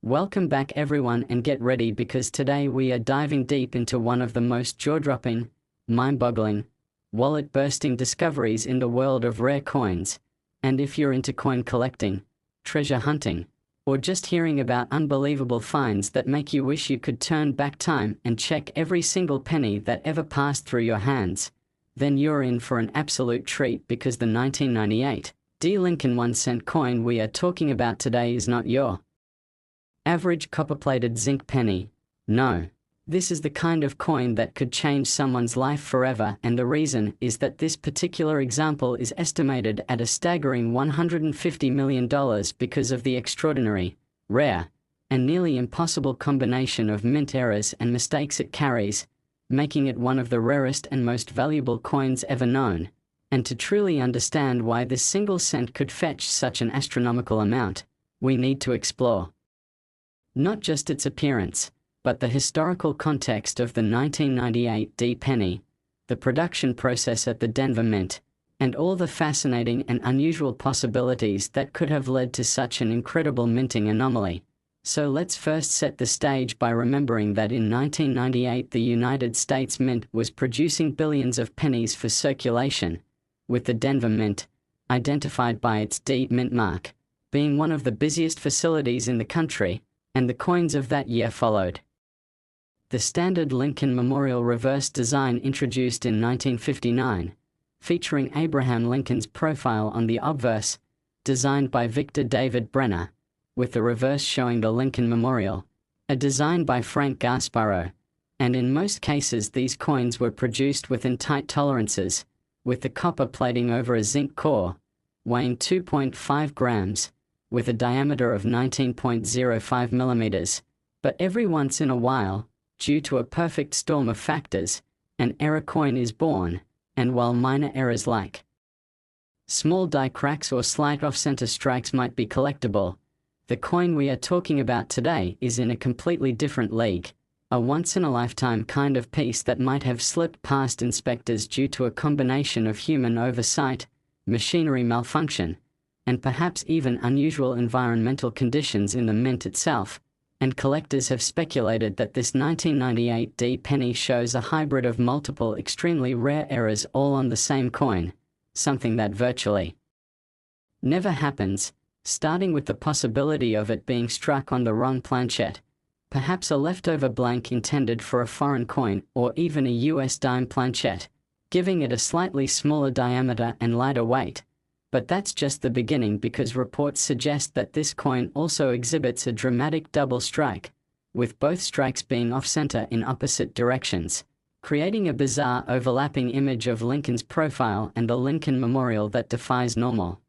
Welcome back everyone, and get ready because today we are diving deep into one of the most jaw-dropping, mind-boggling, wallet-bursting discoveries in the world of rare coins. And if you're into coin collecting, treasure hunting, or just hearing about unbelievable finds that make you wish you could turn back time and check every single penny that ever passed through your hands, then you're in for an absolute treat, because the 1998 D. Lincoln 1-cent coin we are talking about today is not your average copper-plated zinc penny. No. This is the kind of coin that could change someone's life forever, and the reason is that this particular example is estimated at a staggering $150 million because of the extraordinary, rare, and nearly impossible combination of mint errors and mistakes it carries, making it one of the rarest and most valuable coins ever known. And to truly understand why this single cent could fetch such an astronomical amount, we need to explore not just its appearance, but the historical context of the 1998 D penny, the production process at the Denver Mint, and all the fascinating and unusual possibilities that could have led to such an incredible minting anomaly. So let's first set the stage by remembering that in 1998 the United States Mint was producing billions of pennies for circulation, with the Denver Mint, identified by its D mint mark, being one of the busiest facilities in the country, and the coins of that year followed. The standard Lincoln Memorial reverse design, introduced in 1959, featuring Abraham Lincoln's profile on the obverse, designed by Victor David Brenner, with the reverse showing the Lincoln Memorial, a design by Frank Gasparo, and in most cases these coins were produced within tight tolerances, with the copper plating over a zinc core, weighing 2.5 grams, with a diameter of 19.05 millimeters. But every once in a while, due to a perfect storm of factors, an error coin is born, and while minor errors like small die cracks or slight off-center strikes might be collectible, the coin we are talking about today is in a completely different league, a once-in-a-lifetime kind of piece that might have slipped past inspectors due to a combination of human oversight, machinery malfunction, and perhaps even unusual environmental conditions in the mint itself. And collectors have speculated that this 1998 D penny shows a hybrid of multiple extremely rare errors all on the same coin, something that virtually never happens, starting with the possibility of it being struck on the wrong planchet, perhaps a leftover blank intended for a foreign coin, or even a US dime planchet, giving it a slightly smaller diameter and lighter weight. But that's just the beginning, because reports suggest that this coin also exhibits a dramatic double strike, with both strikes being off-center in opposite directions, creating a bizarre overlapping image of Lincoln's profile and the Lincoln Memorial that defies normal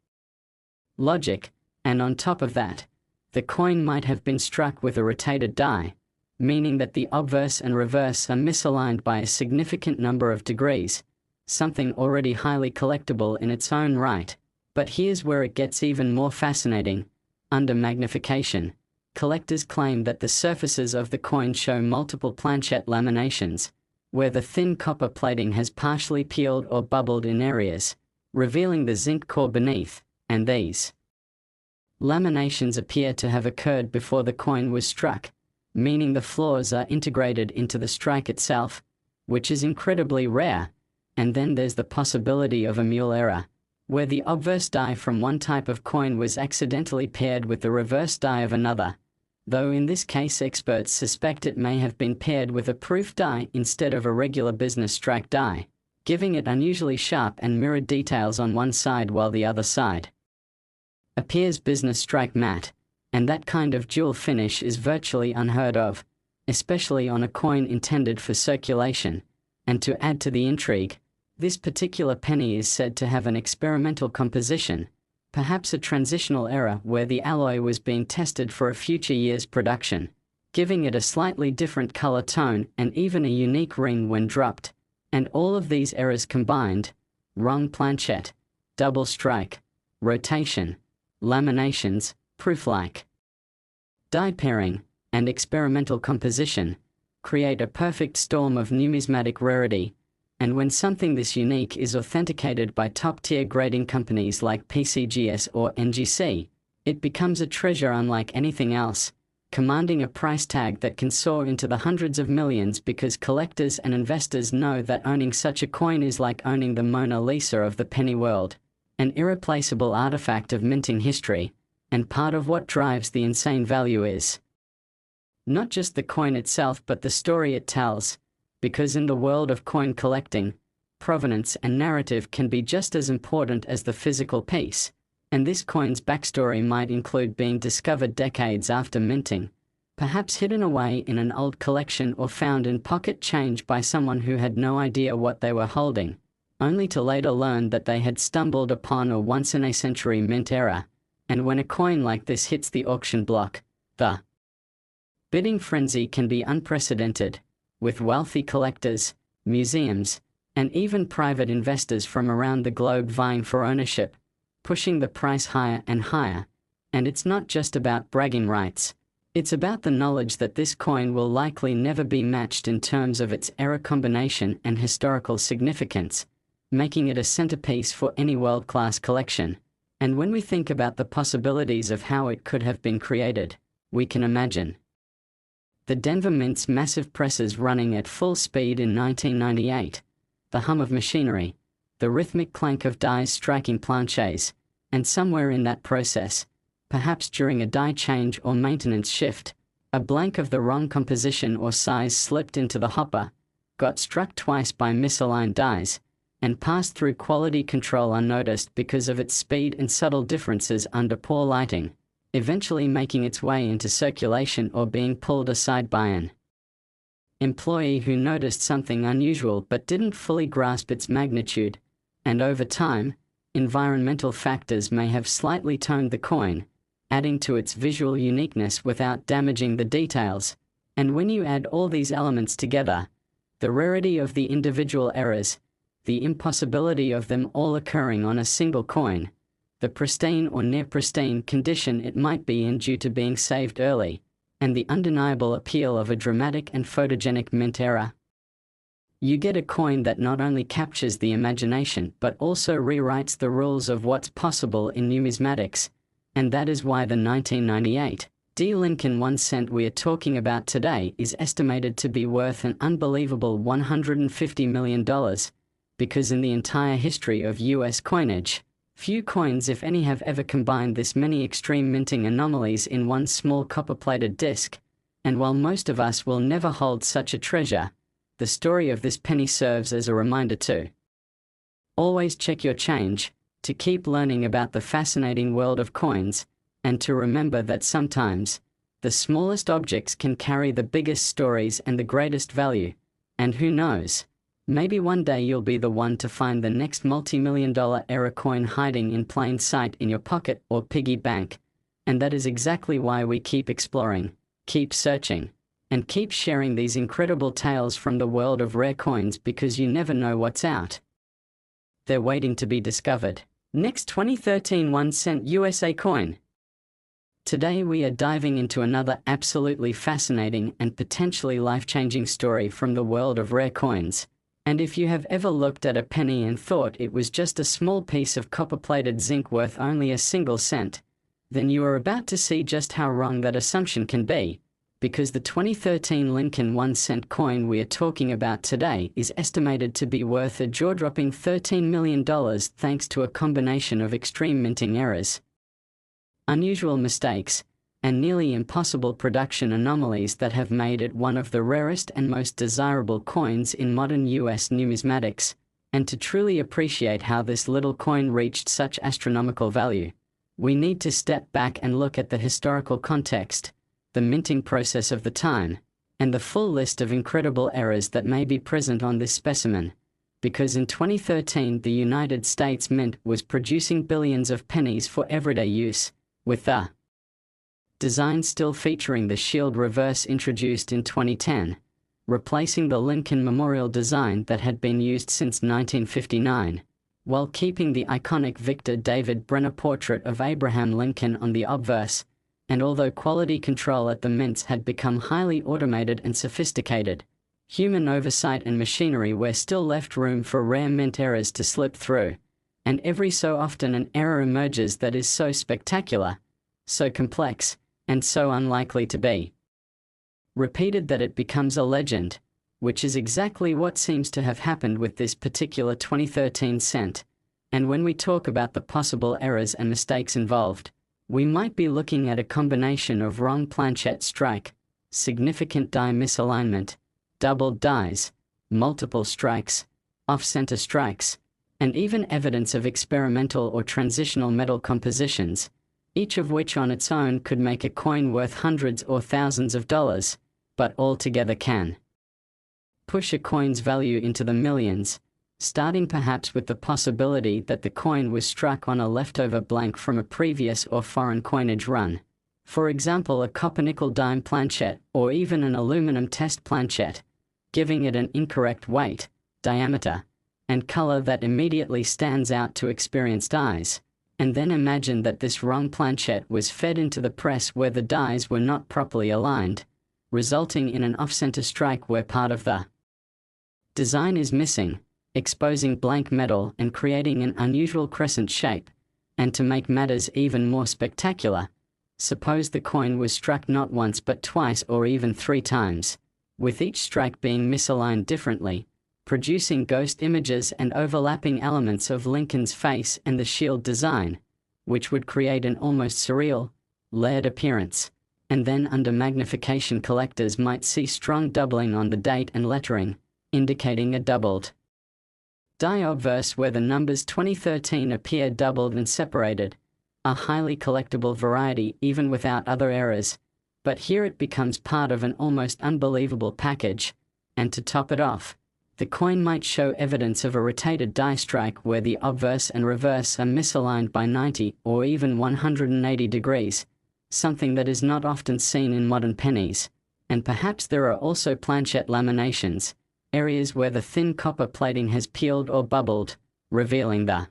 logic. And on top of that, the coin might have been struck with a rotated die, meaning that the obverse and reverse are misaligned by a significant number of degrees, something already highly collectible in its own right. But here's where it gets even more fascinating. Under magnification, collectors claim that the surfaces of the coin show multiple planchet laminations, where the thin copper plating has partially peeled or bubbled in areas, revealing the zinc core beneath, and these laminations appear to have occurred before the coin was struck, meaning the flaws are integrated into the strike itself, which is incredibly rare. And then there's the possibility of a mule error, where the obverse die from one type of coin was accidentally paired with the reverse die of another, though in this case experts suspect it may have been paired with a proof die instead of a regular business strike die, giving it unusually sharp and mirrored details on one side while the other side appears business strike matte. And that kind of dual finish is virtually unheard of, especially on a coin intended for circulation. And to add to the intrigue, this particular penny is said to have an experimental composition, perhaps a transitional error where the alloy was being tested for a future year's production, giving it a slightly different color tone and even a unique ring when dropped. And all of these errors combined, wrong planchet, double strike, rotation, laminations, proof-like die pairing, and experimental composition, create a perfect storm of numismatic rarity. And when something this unique is authenticated by top-tier grading companies like PCGS or NGC, it becomes a treasure unlike anything else. commanding a price tag that can soar into the hundreds of millions because collectors and investors know that owning such a coin is like owning the Mona Lisa of the penny world, an irreplaceable artifact of minting history, and part of what drives the insane value is not just the coin itself but the story it tells, because in the world of coin collecting, provenance and narrative can be just as important as the physical piece, and this coin's backstory might include being discovered decades after minting, perhaps hidden away in an old collection or found in pocket change by someone who had no idea what they were holding, only to later learn that they had stumbled upon a once-in-a-century mint error. And when a coin like this hits the auction block, the bidding frenzy can be unprecedented, with wealthy collectors, museums, and even private investors from around the globe vying for ownership, pushing the price higher and higher. And it's not just about bragging rights. It's about the knowledge that this coin will likely never be matched in terms of its era combination and historical significance, making it a centerpiece for any world-class collection. And when we think about the possibilities of how it could have been created, we can imagine the Denver Mint's massive presses running at full speed in 1998, the hum of machinery, the rhythmic clank of dies striking planchets, and somewhere in that process, perhaps during a die change or maintenance shift, a blank of the wrong composition or size slipped into the hopper, got struck twice by misaligned dies, and passed through quality control unnoticed because of its speed and subtle differences under poor lighting, eventually making its way into circulation or being pulled aside by an employee who noticed something unusual but didn't fully grasp its magnitude, and over time, environmental factors may have slightly toned the coin, adding to its visual uniqueness without damaging the details. And when you add all these elements together, the rarity of the individual errors, the impossibility of them all occurring on a single coin, the pristine or near-pristine condition it might be in due to being saved early, and the undeniable appeal of a dramatic and photogenic mint era, you get a coin that not only captures the imagination but also rewrites the rules of what's possible in numismatics, and that is why the 1998 D. Lincoln 1 cent we are talking about today is estimated to be worth an unbelievable $150 million, because in the entire history of US coinage, few coins if any have ever combined this many extreme minting anomalies in one small copper-plated disc, and while most of us will never hold such a treasure, the story of this penny serves as a reminder to always check your change, to keep learning about the fascinating world of coins, and to remember that sometimes, the smallest objects can carry the biggest stories and the greatest value, and who knows, maybe one day you'll be the one to find the next multi-million-dollar era coin hiding in plain sight in your pocket or piggy bank, and that is exactly why we keep exploring, keep searching, and keep sharing these incredible tales from the world of rare coins, because you never know what's out there waiting to be discovered. Next 2013 1 cent USA coin. Today we are diving into another absolutely fascinating and potentially life-changing story from the world of rare coins. And if you have ever looked at a penny and thought it was just a small piece of copper-plated zinc worth only a single cent, then you are about to see just how wrong that assumption can be, because the 2013 Lincoln 1 cent coin we are talking about today is estimated to be worth a jaw-dropping $13 million thanks to a combination of extreme minting errors, unusual mistakes, and nearly impossible production anomalies that have made it one of the rarest and most desirable coins in modern US numismatics. And to truly appreciate how this little coin reached such astronomical value, we need to step back and look at the historical context, the minting process of the time, and the full list of incredible errors that may be present on this specimen. Because in 2013 the United States Mint was producing billions of pennies for everyday use, with the design still featuring the shield reverse introduced in 2010, replacing the Lincoln Memorial design that had been used since 1959, while keeping the iconic Victor David Brenner portrait of Abraham Lincoln on the obverse. And although quality control at the mints had become highly automated and sophisticated, human oversight and machinery were still left room for rare mint errors to slip through, and every so often an error emerges that is so spectacular, so complex, and so unlikely to be repeated that it becomes a legend, which is exactly what seems to have happened with this particular 2013 cent. And when we talk about the possible errors and mistakes involved, we might be looking at a combination of wrong planchette strike, significant die misalignment, doubled dies, multiple strikes, off-center strikes, and even evidence of experimental or transitional metal compositions, each of which on its own could make a coin worth hundreds or thousands of dollars, but altogether can push a coin's value into the millions, starting perhaps with the possibility that the coin was struck on a leftover blank from a previous or foreign coinage run. For example, a copper-nickel dime planchette, or even an aluminum test planchette, giving it an incorrect weight, diameter, and color that immediately stands out to experienced eyes. And then imagine that this wrong planchette was fed into the press where the dies were not properly aligned, resulting in an off-center strike where part of the design is missing, exposing blank metal and creating an unusual crescent shape. And to make matters even more spectacular, suppose the coin was struck not once but twice or even 3 times, with each strike being misaligned differently, producing ghost images and overlapping elements of Lincoln's face and the shield design, which would create an almost surreal, layered appearance. And then under magnification collectors might see strong doubling on the date and lettering, indicating a doubled die obverse where the numbers 2013 appear doubled and separated, a highly collectible variety even without other errors. But here it becomes part of an almost unbelievable package, and to top it off, the coin might show evidence of a rotated die strike where the obverse and reverse are misaligned by 90 or even 180 degrees, something that is not often seen in modern pennies. And perhaps there are also planchette laminations, areas where the thin copper plating has peeled or bubbled, revealing the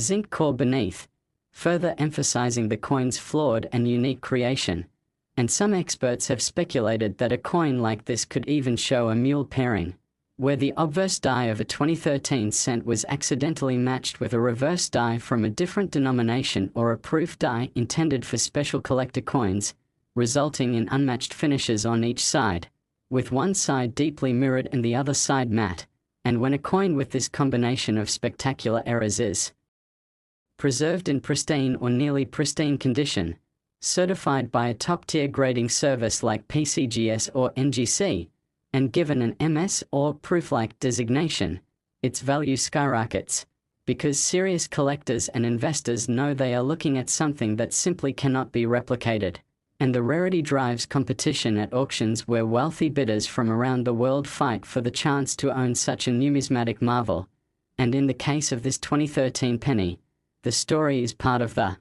zinc core beneath, further emphasizing the coin's flawed and unique creation. And some experts have speculated that a coin like this could even show a mule pairing, where the obverse die of a 2013 cent was accidentally matched with a reverse die from a different denomination or a proof die intended for special collector coins, resulting in unmatched finishes on each side, with one side deeply mirrored and the other side matte. And when a coin with this combination of spectacular errors is preserved in pristine or nearly pristine condition, certified by a top-tier grading service like PCGS or NGC, and given an MS or proof-like designation, its value skyrockets, because serious collectors and investors know they are looking at something that simply cannot be replicated. And the rarity drives competition at auctions where wealthy bidders from around the world fight for the chance to own such a numismatic marvel. And in the case of this 2013 penny, the story is part of the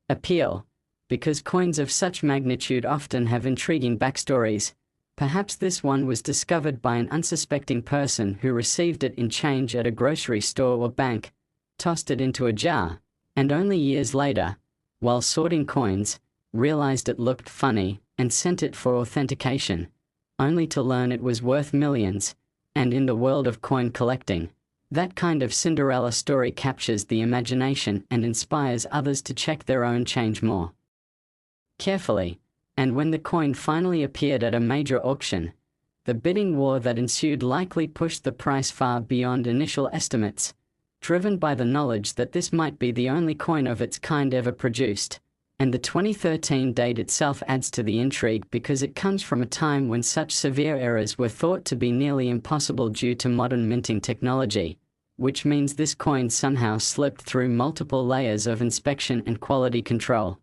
appeal, because coins of such magnitude often have intriguing backstories. Perhaps this one was discovered by an unsuspecting person who received it in change at a grocery store or bank, tossed it into a jar, and only years later, while sorting coins, realized it looked funny and sent it for authentication, only to learn it was worth millions. And in the world of coin collecting, that kind of Cinderella story captures the imagination and inspires others to check their own change more carefully. And when the coin finally appeared at a major auction, the bidding war that ensued likely pushed the price far beyond initial estimates, driven by the knowledge that this might be the only coin of its kind ever produced. And the 2013 date itself adds to the intrigue because it comes from a time when such severe errors were thought to be nearly impossible due to modern minting technology, which means this coin somehow slipped through multiple layers of inspection and quality control,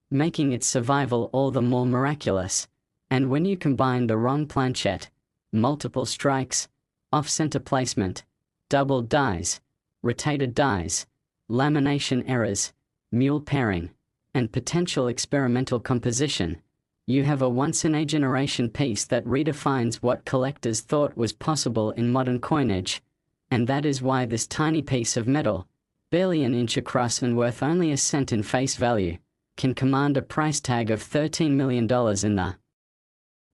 making its survival all the more miraculous. And when you combine the wrong planchette, multiple strikes, off-center placement, doubled dies, rotated dies, lamination errors, mule pairing, and potential experimental composition, you have a once-in-a-generation piece that redefines what collectors thought was possible in modern coinage. And that is why this tiny piece of metal, barely an inch across and worth only a cent in face value, can command a price tag of $13 million in the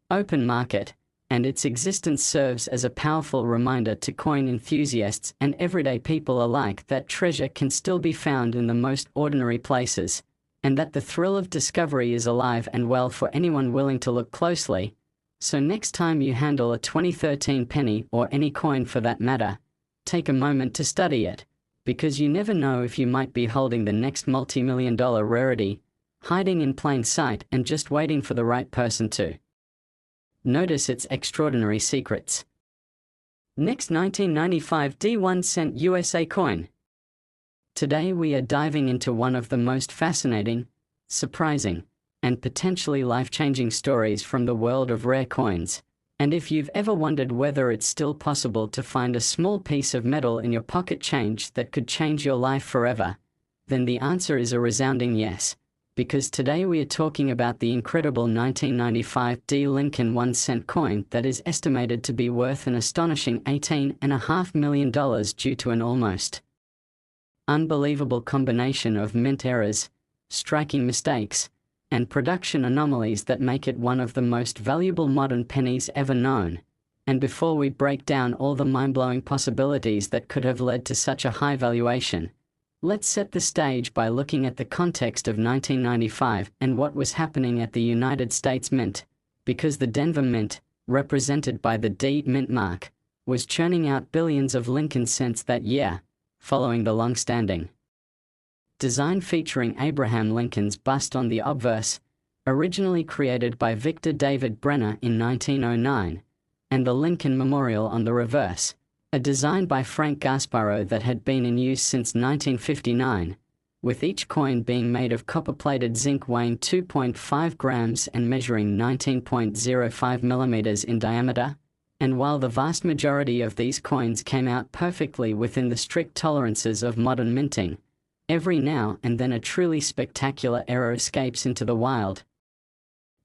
open market, and its existence serves as a powerful reminder to coin enthusiasts and everyday people alike that treasure can still be found in the most ordinary places. and that the thrill of discovery is alive and well for anyone willing to look closely. So next time you handle a 2013 penny, or any coin for that matter, take a moment to study it, because you never know if you might be holding the next multi-million-dollar rarity, hiding in plain sight and just waiting for the right person to notice its extraordinary secrets. Next, 1995 D1 cent USA coin. Today we are diving into one of the most fascinating, surprising, and potentially life-changing stories from the world of rare coins. And if you've ever wondered whether it's still possible to find a small piece of metal in your pocket change that could change your life forever, then the answer is a resounding yes. Because today we are talking about the incredible 1995 D Lincoln 1 cent coin that is estimated to be worth an astonishing $18.5 million due to an almost unbelievable combination of mint errors, striking mistakes, and production anomalies that make it one of the most valuable modern pennies ever known. And before we break down all the mind-blowing possibilities that could have led to such a high valuation, let's set the stage by looking at the context of 1995 and what was happening at the United States Mint, because the Denver Mint, represented by the D Mint mark, was churning out billions of Lincoln cents that year, following the long-standing design featuring Abraham Lincoln's bust on the obverse, originally created by Victor David Brenner in 1909, and the Lincoln Memorial on the reverse, a design by Frank Gasparo that had been in use since 1959, with each coin being made of copper-plated zinc weighing 2.5 grams and measuring 19.05 millimeters in diameter. And while the vast majority of these coins came out perfectly within the strict tolerances of modern minting, every now and then a truly spectacular error escapes into the wild.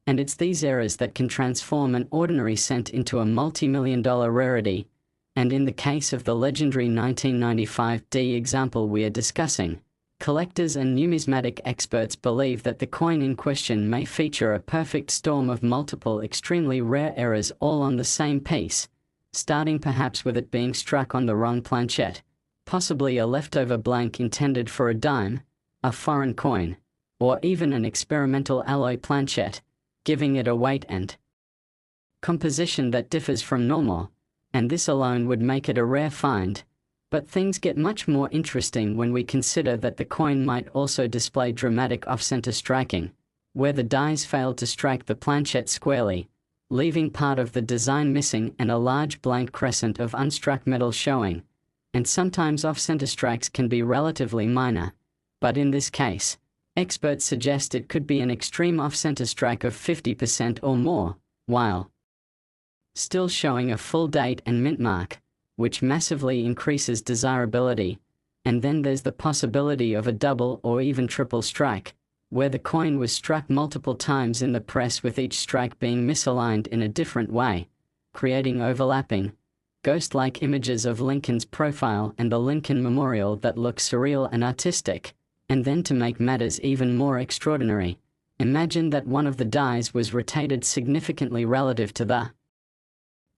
And it's these errors that can transform an ordinary cent into a multi-million-dollar rarity. And in the case of the legendary 1995 D example we are discussing, collectors and numismatic experts believe that the coin in question may feature a perfect storm of multiple extremely rare errors all on the same piece, starting perhaps with it being struck on the wrong planchet, possibly a leftover blank intended for a dime, a foreign coin, or even an experimental alloy planchet, giving it a weight and composition that differs from normal, and this alone would make it a rare find. But things get much more interesting when we consider that the coin might also display dramatic off-center striking, where the dies fail to strike the planchet squarely, leaving part of the design missing and a large blank crescent of unstruck metal showing. And sometimes off-center strikes can be relatively minor, but in this case, experts suggest it could be an extreme off-center strike of 50% or more, while still showing a full date and mint mark, which massively increases desirability. And then there's the possibility of a double or even triple strike, where the coin was struck multiple times in the press with each strike being misaligned in a different way, creating overlapping, ghost-like images of Lincoln's profile and the Lincoln Memorial that look surreal and artistic. And then to make matters even more extraordinary, imagine that one of the dies was rotated significantly relative to the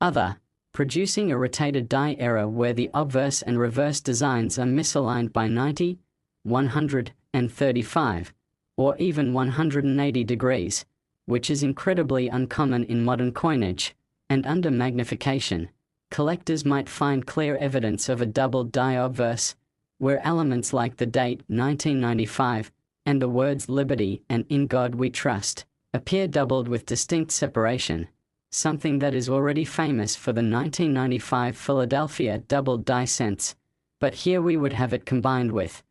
other, producing a rotated die error where the obverse and reverse designs are misaligned by 90, 135, or even 180 degrees, which is incredibly uncommon in modern coinage. And under magnification, collectors might find clear evidence of a doubled die obverse, where elements like the date 1995 and the words Liberty and In God We Trust appear doubled with distinct separation, something that is already famous for the 1995 Philadelphia doubled die cents, but here we would have it combined with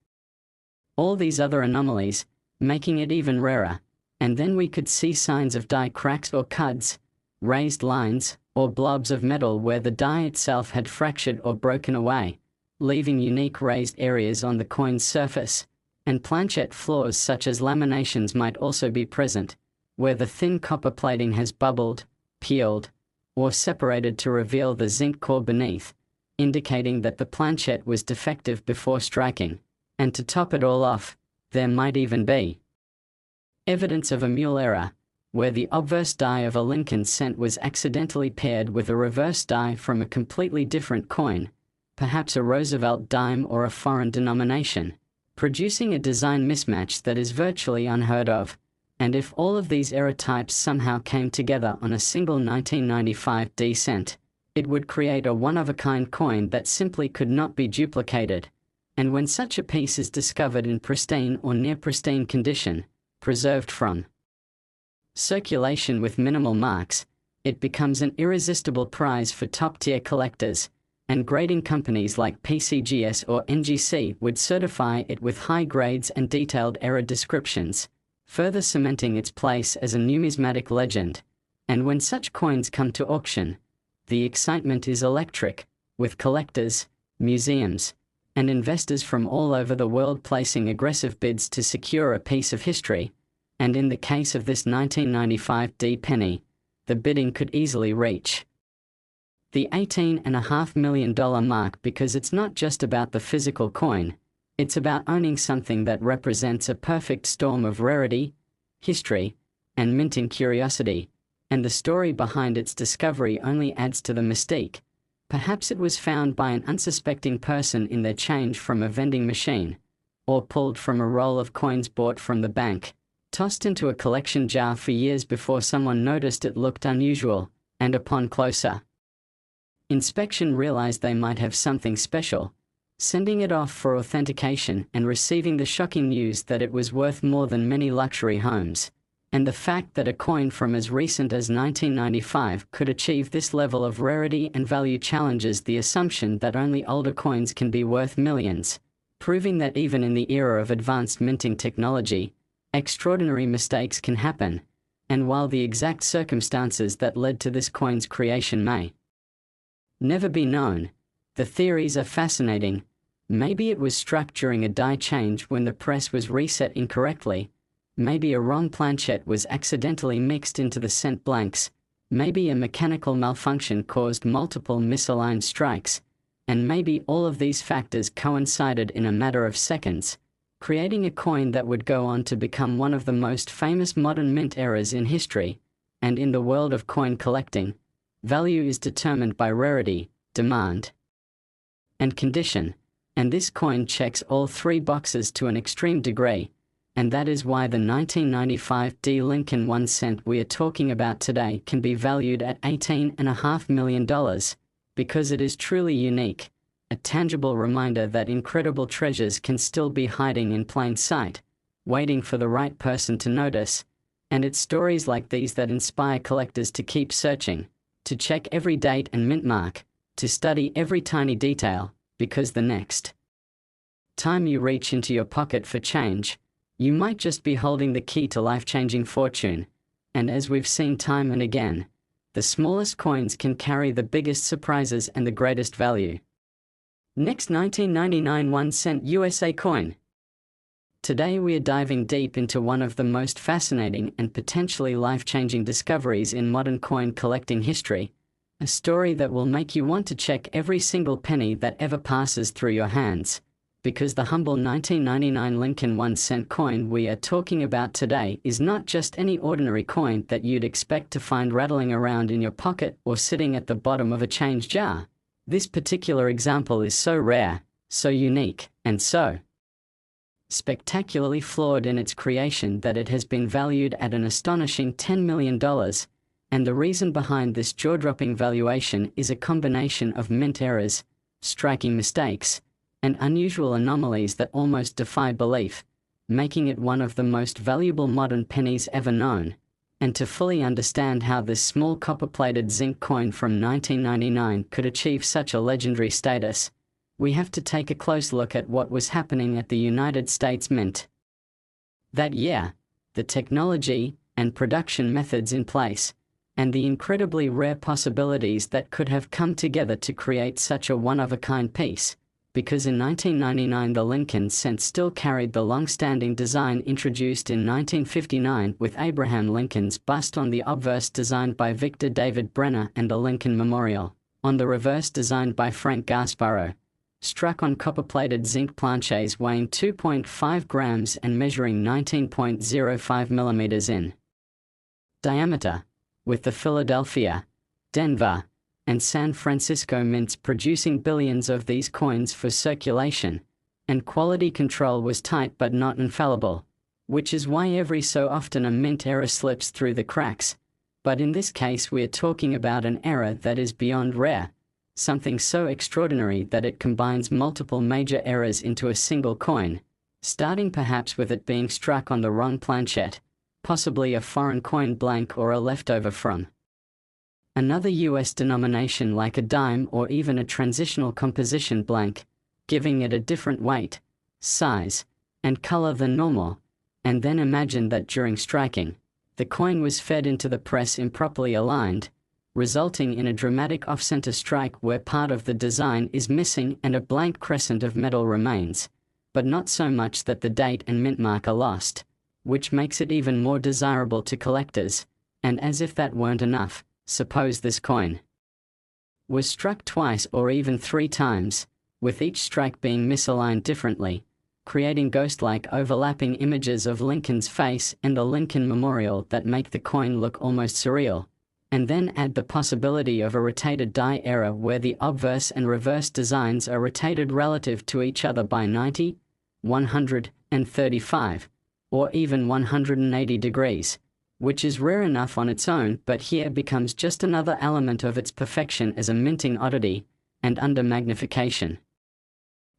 all these other anomalies, making it even rarer. And then we could see signs of die cracks or cuds, raised lines, or blobs of metal where the die itself had fractured or broken away, leaving unique raised areas on the coin's surface. And planchet flaws such as laminations might also be present, where the thin copper plating has bubbled, peeled, or separated to reveal the zinc core beneath, indicating that the planchet was defective before striking. And to top it all off, there might even be evidence of a mule error, where the obverse die of a Lincoln cent was accidentally paired with a reverse die from a completely different coin, perhaps a Roosevelt dime or a foreign denomination. producing a design mismatch that is virtually unheard of. And if all of these error types somehow came together on a single 1995 D cent, it would create a one-of-a-kind coin that simply could not be duplicated. And when such a piece is discovered in pristine or near-pristine condition, preserved from circulation with minimal marks, it becomes an irresistible prize for top-tier collectors, and grading companies like PCGS or NGC would certify it with high grades and detailed error descriptions, further cementing its place as a numismatic legend. And when such coins come to auction, the excitement is electric, with collectors, museums, and investors from all over the world placing aggressive bids to secure a piece of history. And in the case of this 1995 D penny, the bidding could easily reach the $18.5 million mark, because it's not just about the physical coin, it's about owning something that represents a perfect storm of rarity, history, and minting curiosity, and the story behind its discovery only adds to the mystique. Perhaps it was found by an unsuspecting person in their change from a vending machine, or pulled from a roll of coins bought from the bank, tossed into a collection jar for years before someone noticed it looked unusual, and upon closer inspection realized they might have something special, sending it off for authentication and receiving the shocking news that it was worth more than many luxury homes. And the fact that a coin from as recent as 1995 could achieve this level of rarity and value challenges the assumption that only older coins can be worth millions, proving that even in the era of advanced minting technology, extraordinary mistakes can happen. And while the exact circumstances that led to this coin's creation may never be known, the theories are fascinating. Maybe it was struck during a die change when the press was reset incorrectly. Maybe a wrong planchet was accidentally mixed into the cent blanks. Maybe a mechanical malfunction caused multiple misaligned strikes. And maybe all of these factors coincided in a matter of seconds, creating a coin that would go on to become one of the most famous modern mint errors in history. And in the world of coin collecting, value is determined by rarity, demand, and condition. And this coin checks all three boxes to an extreme degree. And that is why the 1995 D Lincoln 1 cent we are talking about today can be valued at $18.5 million, because it is truly unique, a tangible reminder that incredible treasures can still be hiding in plain sight, waiting for the right person to notice. And it's stories like these that inspire collectors to keep searching, to check every date and mint mark, to study every tiny detail, because the next time you reach into your pocket for change, you might just be holding the key to life-changing fortune. And as we've seen time and again, the smallest coins can carry the biggest surprises and the greatest value. Next, 1999 1 cent USA coin. Today we are diving deep into one of the most fascinating and potentially life-changing discoveries in modern coin collecting history, a story that will make you want to check every single penny that ever passes through your hands. Because the humble 1999 Lincoln 1 cent coin we are talking about today is not just any ordinary coin that you'd expect to find rattling around in your pocket or sitting at the bottom of a change jar. This particular example is so rare, so unique, and so spectacularly flawed in its creation that it has been valued at an astonishing $10 million. And the reason behind this jaw-dropping valuation is a combination of mint errors, striking mistakes, and unusual anomalies that almost defy belief, making it one of the most valuable modern pennies ever known. And to fully understand how this small copper-plated zinc coin from 1999 could achieve such a legendary status, we have to take a close look at what was happening at the United States Mint that year, the technology and production methods in place, and the incredibly rare possibilities that could have come together to create such a one-of-a-kind piece. Because in 1999 the Lincoln cent still carried the long-standing design introduced in 1959 with Abraham Lincoln's bust on the obverse designed by Victor David Brenner and a Lincoln Memorial on the reverse designed by Frank Gasparro, struck on copper-plated zinc planchets weighing 2.5 grams and measuring 19.05 millimeters in diameter, with the Philadelphia, Denver, and San Francisco mints producing billions of these coins for circulation. and quality control was tight but not infallible, which is why every so often a mint error slips through the cracks. But in this case we are talking about an error that is beyond rare, something so extraordinary that it combines multiple major errors into a single coin, starting perhaps with it being struck on the wrong planchette, possibly a foreign coin blank or a leftover from another US denomination like a dime or even a transitional composition blank, giving it a different weight, size, and color than normal, and then imagine that during striking, the coin was fed into the press improperly aligned, resulting in a dramatic off-center strike where part of the design is missing and a blank crescent of metal remains, but not so much that the date and mint mark are lost, which makes it even more desirable to collectors. And as if that weren't enough, suppose this coin was struck twice or even 3 times, with each strike being misaligned differently, creating ghost-like overlapping images of Lincoln's face and the Lincoln Memorial that make the coin look almost surreal. And then add the possibility of a rotated die error where the obverse and reverse designs are rotated relative to each other by 90, 135, or even 180 degrees, which is rare enough on its own but here becomes just another element of its perfection as a minting oddity, and under magnification.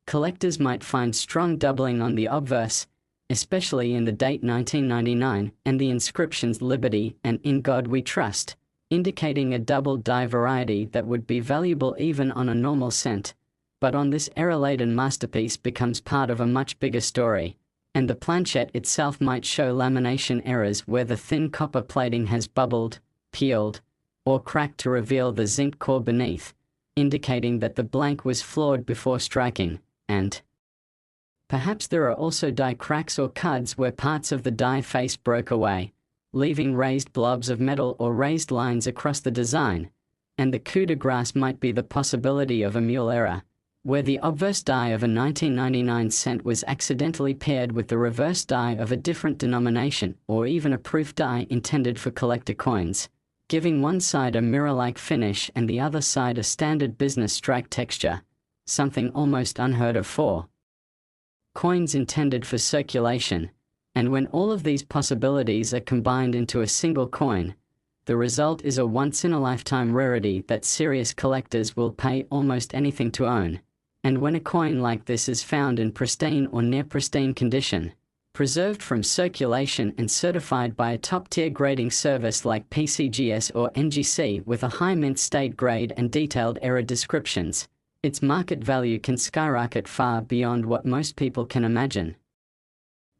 Collectors might find strong doubling on the obverse, especially in the date 1999 and the inscriptions Liberty and In God We Trust, indicating a double die variety that would be valuable even on a normal cent. But on this error-laden masterpiece becomes part of a much bigger story, and the planchette itself might show lamination errors where the thin copper plating has bubbled, peeled, or cracked to reveal the zinc core beneath, indicating that the blank was flawed before striking, and perhaps there are also die cracks or cuds where parts of the die face broke away, leaving raised blobs of metal or raised lines across the design, and the coup de grace might be the possibility of a mule error, where the obverse die of a 1999 cent was accidentally paired with the reverse die of a different denomination or even a proof die intended for collector coins, giving one side a mirror-like finish and the other side a standard business strike texture, something almost unheard of for coins intended for circulation. And when all of these possibilities are combined into a single coin, the result is a once-in-a-lifetime rarity that serious collectors will pay almost anything to own. And when a coin like this is found in pristine or near-pristine condition, preserved from circulation and certified by a top-tier grading service like PCGS or NGC with a high mint state grade and detailed error descriptions, its market value can skyrocket far beyond what most people can imagine.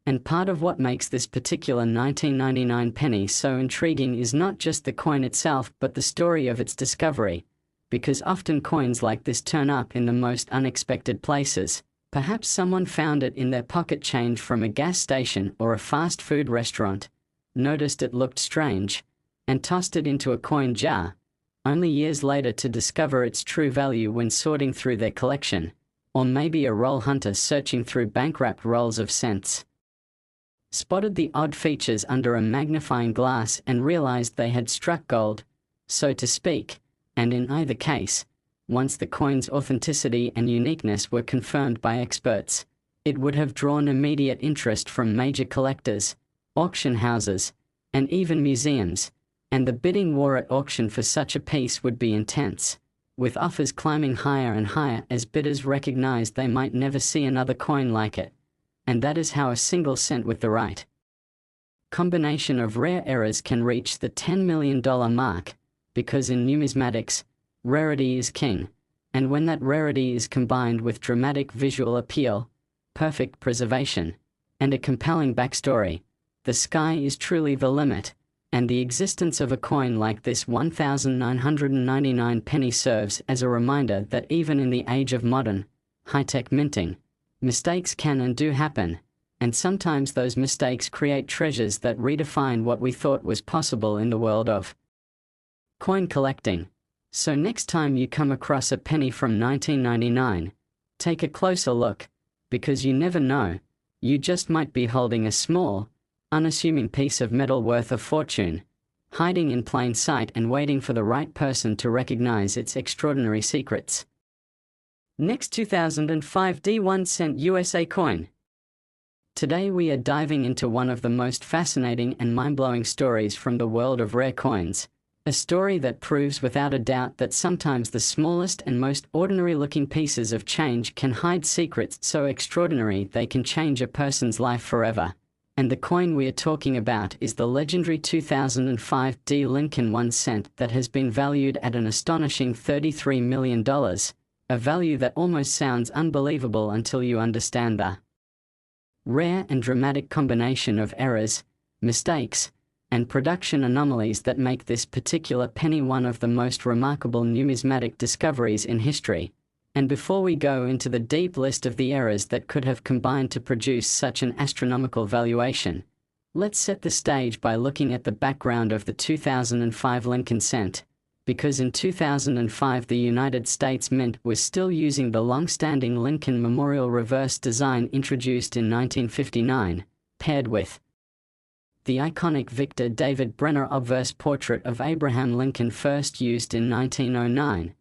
And part of what makes this particular 1999 penny so intriguing is not just the coin itself but the story of its discovery, because often coins like this turn up in the most unexpected places. Perhaps someone found it in their pocket change from a gas station or a fast food restaurant, noticed it looked strange, and tossed it into a coin jar, only years later to discover its true value when sorting through their collection. Or maybe a roll hunter searching through bank-wrapped rolls of cents spotted the odd features under a magnifying glass and realized they had struck gold, so to speak, and in either case, once the coin's authenticity and uniqueness were confirmed by experts, it would have drawn immediate interest from major collectors, auction houses, and even museums, and the bidding war at auction for such a piece would be intense, with offers climbing higher and higher as bidders recognized they might never see another coin like it. And that is how a single cent with the right combination of rare errors can reach the $10 million mark, because in numismatics, rarity is king, and when that rarity is combined with dramatic visual appeal, perfect preservation, and a compelling backstory, the sky is truly the limit, and the existence of a coin like this 1999 penny serves as a reminder that even in the age of modern, high-tech minting, mistakes can and do happen, and sometimes those mistakes create treasures that redefine what we thought was possible in the world of coin collecting. So next time you come across a penny from 1999, take a closer look, because you never know, you just might be holding a small, unassuming piece of metal worth a fortune, hiding in plain sight and waiting for the right person to recognize its extraordinary secrets. Next 2005 D1 cent USA coin. Today we are diving into one of the most fascinating and mind-blowing stories from the world of rare coins. A story that proves without a doubt that sometimes the smallest and most ordinary-looking pieces of change can hide secrets so extraordinary they can change a person's life forever. And the coin we are talking about is the legendary 2005 D Lincoln 1 cent that has been valued at an astonishing $33 million, a value that almost sounds unbelievable until you understand the rare and dramatic combination of errors, mistakes, and production anomalies that make this particular penny one of the most remarkable numismatic discoveries in history. And before we go into the deep list of the errors that could have combined to produce such an astronomical valuation, let's set the stage by looking at the background of the 2005 Lincoln cent. Because in 2005 the United States Mint was still using the long-standing Lincoln Memorial reverse design introduced in 1959, paired with the iconic Victor David Brenner obverse portrait of Abraham Lincoln first used in 1909,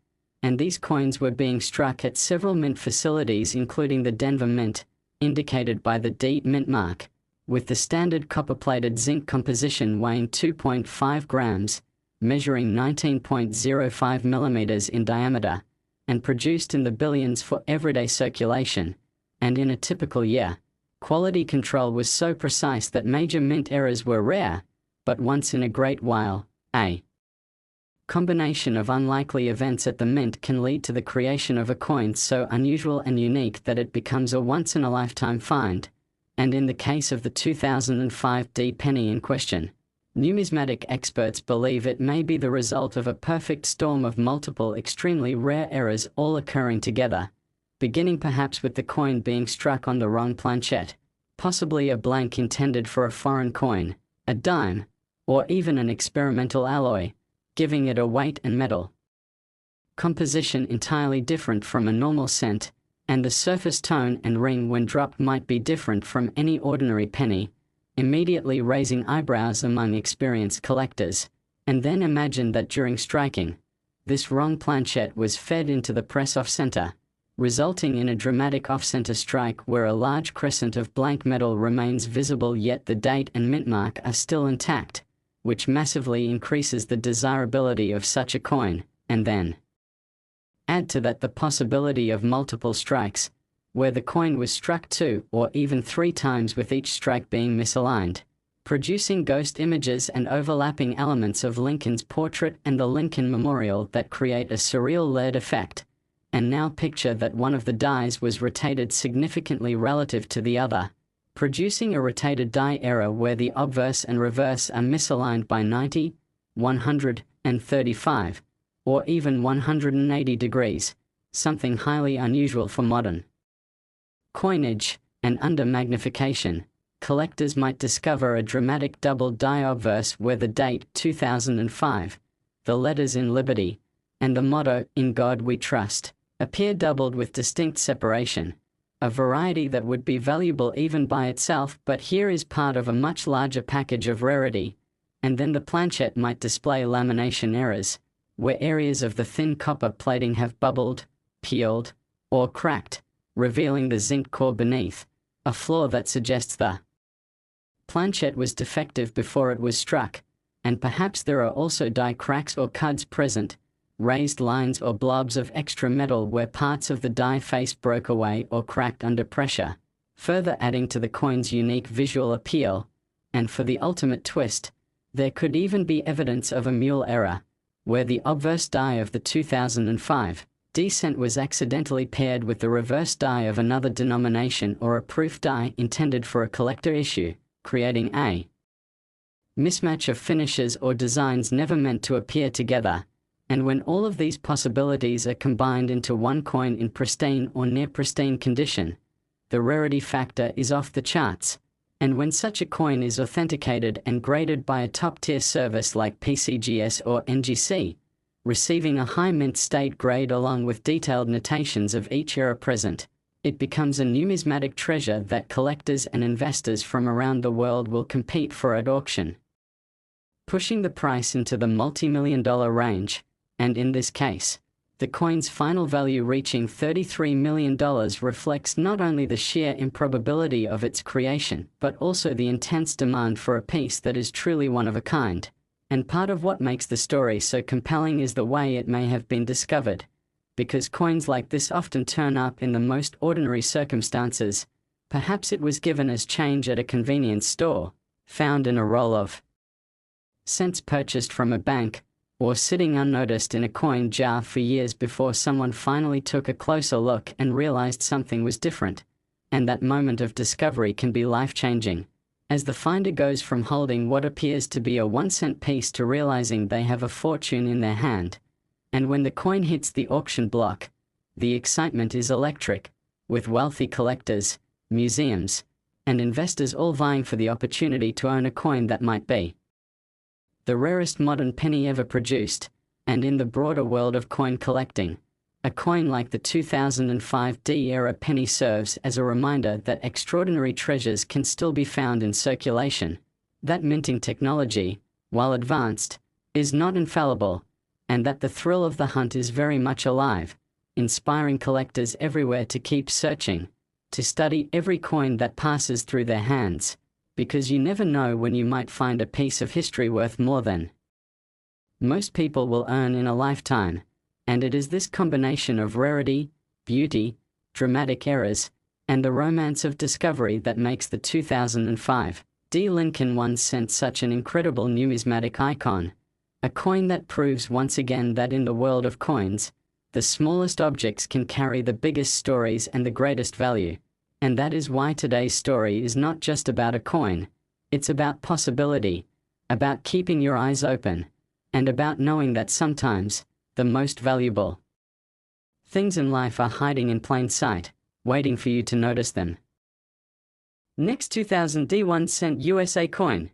and these coins were being struck at several mint facilities including the Denver Mint, indicated by the D Mint mark, with the standard copper-plated zinc composition weighing 2.5 grams, measuring 19.05 millimeters in diameter, and produced in the billions for everyday circulation. And in a typical year, quality control was so precise that major mint errors were rare, but once in a great while. A combination of unlikely events at the mint can lead to the creation of a coin so unusual and unique that it becomes a once-in-a-lifetime find. And in the case of the 2005 D penny in question, numismatic experts believe it may be the result of a perfect storm of multiple extremely rare errors all occurring together, beginning perhaps with the coin being struck on the wrong planchette, possibly a blank intended for a foreign coin, a dime, or even an experimental alloy, giving it a weight and metal composition entirely different from a normal cent, and the surface tone and ring when dropped might be different from any ordinary penny, immediately raising eyebrows among experienced collectors. And then imagine that during striking, this wrong planchette was fed into the press off-center, resulting in a dramatic off-center strike where a large crescent of blank metal remains visible yet the date and mint mark are still intact, which massively increases the desirability of such a coin. And then add to that the possibility of multiple strikes, where the coin was struck 2 or even 3 times with each strike being misaligned, producing ghost images and overlapping elements of Lincoln's portrait and the Lincoln Memorial that create a surreal layered effect. And now picture that one of the dies was rotated significantly relative to the other, producing a rotated die error where the obverse and reverse are misaligned by 90, 135, or even 180 degrees, something highly unusual for modern coinage. And under magnification, collectors might discover a dramatic double die obverse where the date 2005, the letters in Liberty, and the motto "In God We Trust" appear doubled with distinct separation, a variety that would be valuable even by itself, but here is part of a much larger package of rarity. And then the planchette might display lamination errors, where areas of the thin copper plating have bubbled, peeled, or cracked, revealing the zinc core beneath, a flaw that suggests the planchette was defective before it was struck. And perhaps there are also die cracks or cuds present, raised lines or blobs of extra metal where parts of the die face broke away or cracked under pressure, further adding to the coin's unique visual appeal. And for the ultimate twist, there could even be evidence of a mule error, where the obverse die of the 2005 D cent was accidentally paired with the reverse die of another denomination or a proof die intended for a collector issue, creating a mismatch of finishes or designs never meant to appear together. And when all of these possibilities are combined into one coin in pristine or near pristine condition, the rarity factor is off the charts. And when such a coin is authenticated and graded by a top-tier service like PCGS or NGC, receiving a high mint state grade along with detailed notations of each era present, it becomes a numismatic treasure that collectors and investors from around the world will compete for at auction, pushing the price into the multi-million-dollar range. And in this case, The coin's final value reaching $33 million reflects not only the sheer improbability of its creation, but also the intense demand for a piece that is truly one of a kind. And part of what makes the story so compelling is the way it may have been discovered. Because coins like this often turn up in the most ordinary circumstances. Perhaps it was given as change at a convenience store, found in a roll of cents purchased from a bank, or sitting unnoticed in a coin jar for years before someone finally took a closer look and realized something was different. And that moment of discovery can be life-changing, as the finder goes from holding what appears to be a 1-cent piece to realizing they have a fortune in their hand. And when the coin hits the auction block, the excitement is electric, with wealthy collectors, museums, and investors all vying for the opportunity to own a coin that might be the rarest modern penny ever produced. And in the broader world of coin collecting, a coin like the 2005 D-era penny serves as a reminder that extraordinary treasures can still be found in circulation, that minting technology, while advanced, is not infallible, and that the thrill of the hunt is very much alive, inspiring collectors everywhere to keep searching, to study every coin that passes through their hands, because you never know when you might find a piece of history worth more than most people will earn in a lifetime. And it is this combination of rarity, beauty, dramatic eras, and the romance of discovery that makes the 2005 D Lincoln 1 cent such an incredible numismatic icon. A coin that proves once again that in the world of coins, the smallest objects can carry the biggest stories and the greatest value. And that is why today's story is not just about a coin, it's about possibility, about keeping your eyes open, and about knowing that sometimes, the most valuable things in life are hiding in plain sight, waiting for you to notice them. Next 2000 D1 cent USA coin.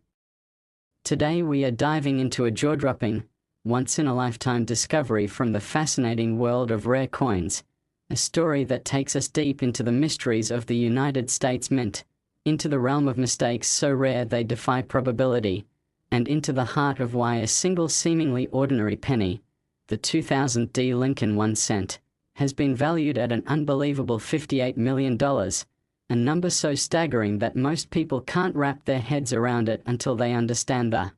Today we are diving into a jaw-dropping, once-in-a-lifetime discovery from the fascinating world of rare coins. A story that takes us deep into the mysteries of the United States Mint, into the realm of mistakes so rare they defy probability, and into the heart of why a single seemingly ordinary penny, the 2000 D Lincoln 1 cent, has been valued at an unbelievable $58 million, a number so staggering that most people can't wrap their heads around it until they understand the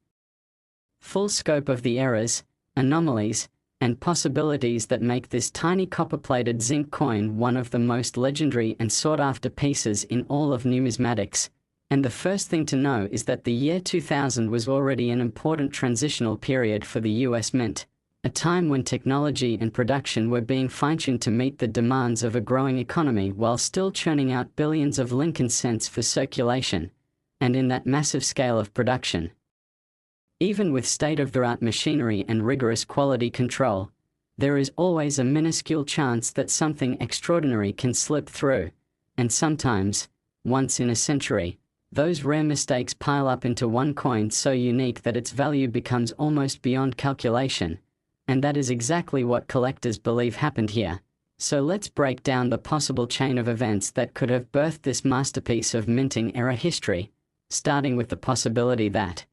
full scope of the errors, anomalies, and possibilities that make this tiny copper-plated zinc coin one of the most legendary and sought-after pieces in all of numismatics. And the first thing to know is that the year 2000 was already an important transitional period for the US Mint, a time when technology and production were being fine-tuned to meet the demands of a growing economy while still churning out billions of Lincoln cents for circulation. And in that massive scale of production, even with state-of-the-art machinery and rigorous quality control, there is always a minuscule chance that something extraordinary can slip through, and sometimes, once in a century, those rare mistakes pile up into one coin so unique that its value becomes almost beyond calculation. And that is exactly what collectors believe happened here. So let's break down the possible chain of events that could have birthed this masterpiece of minting era history, starting with the possibility that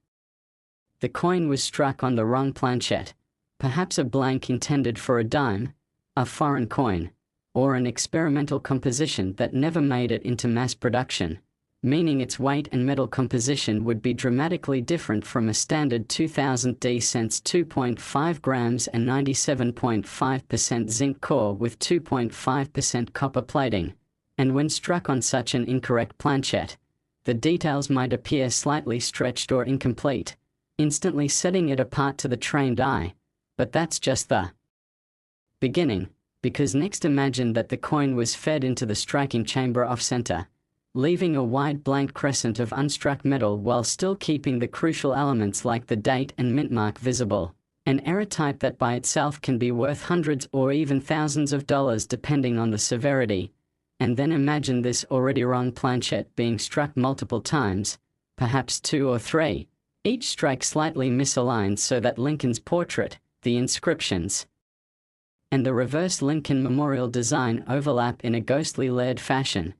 the coin was struck on the wrong planchette, perhaps a blank intended for a dime, a foreign coin, or an experimental composition that never made it into mass production, meaning its weight and metal composition would be dramatically different from a standard 2000 D cents 2.5 grams and 97.5% zinc core with 2.5% copper plating. And when struck on such an incorrect planchette, the details might appear slightly stretched or incomplete, instantly setting it apart to the trained eye. But that's just the beginning, because next imagine that the coin was fed into the striking chamber off-center, leaving a wide blank crescent of unstruck metal while still keeping the crucial elements like the date and mint mark visible. An error type that by itself can be worth hundreds or even thousands of dollars depending on the severity. And then imagine this already wrong planchette being struck multiple times, perhaps 2 or 3, each strike slightly misaligned so that Lincoln's portrait, the inscriptions, and the reverse Lincoln memorial design overlap in a ghostly layered fashion,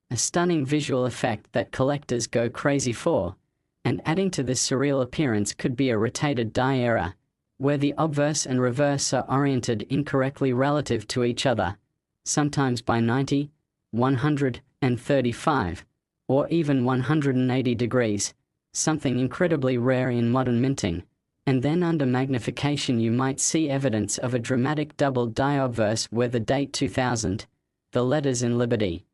a stunning visual effect that collectors go crazy for. And adding to this surreal appearance could be a rotated die error, where the obverse and reverse are oriented incorrectly relative to each other, sometimes by 90, 135, or even 180 degrees, something incredibly rare in modern minting. And then under magnification you might see evidence of a dramatic double die obverse where the date 2000, the letters in Liberty,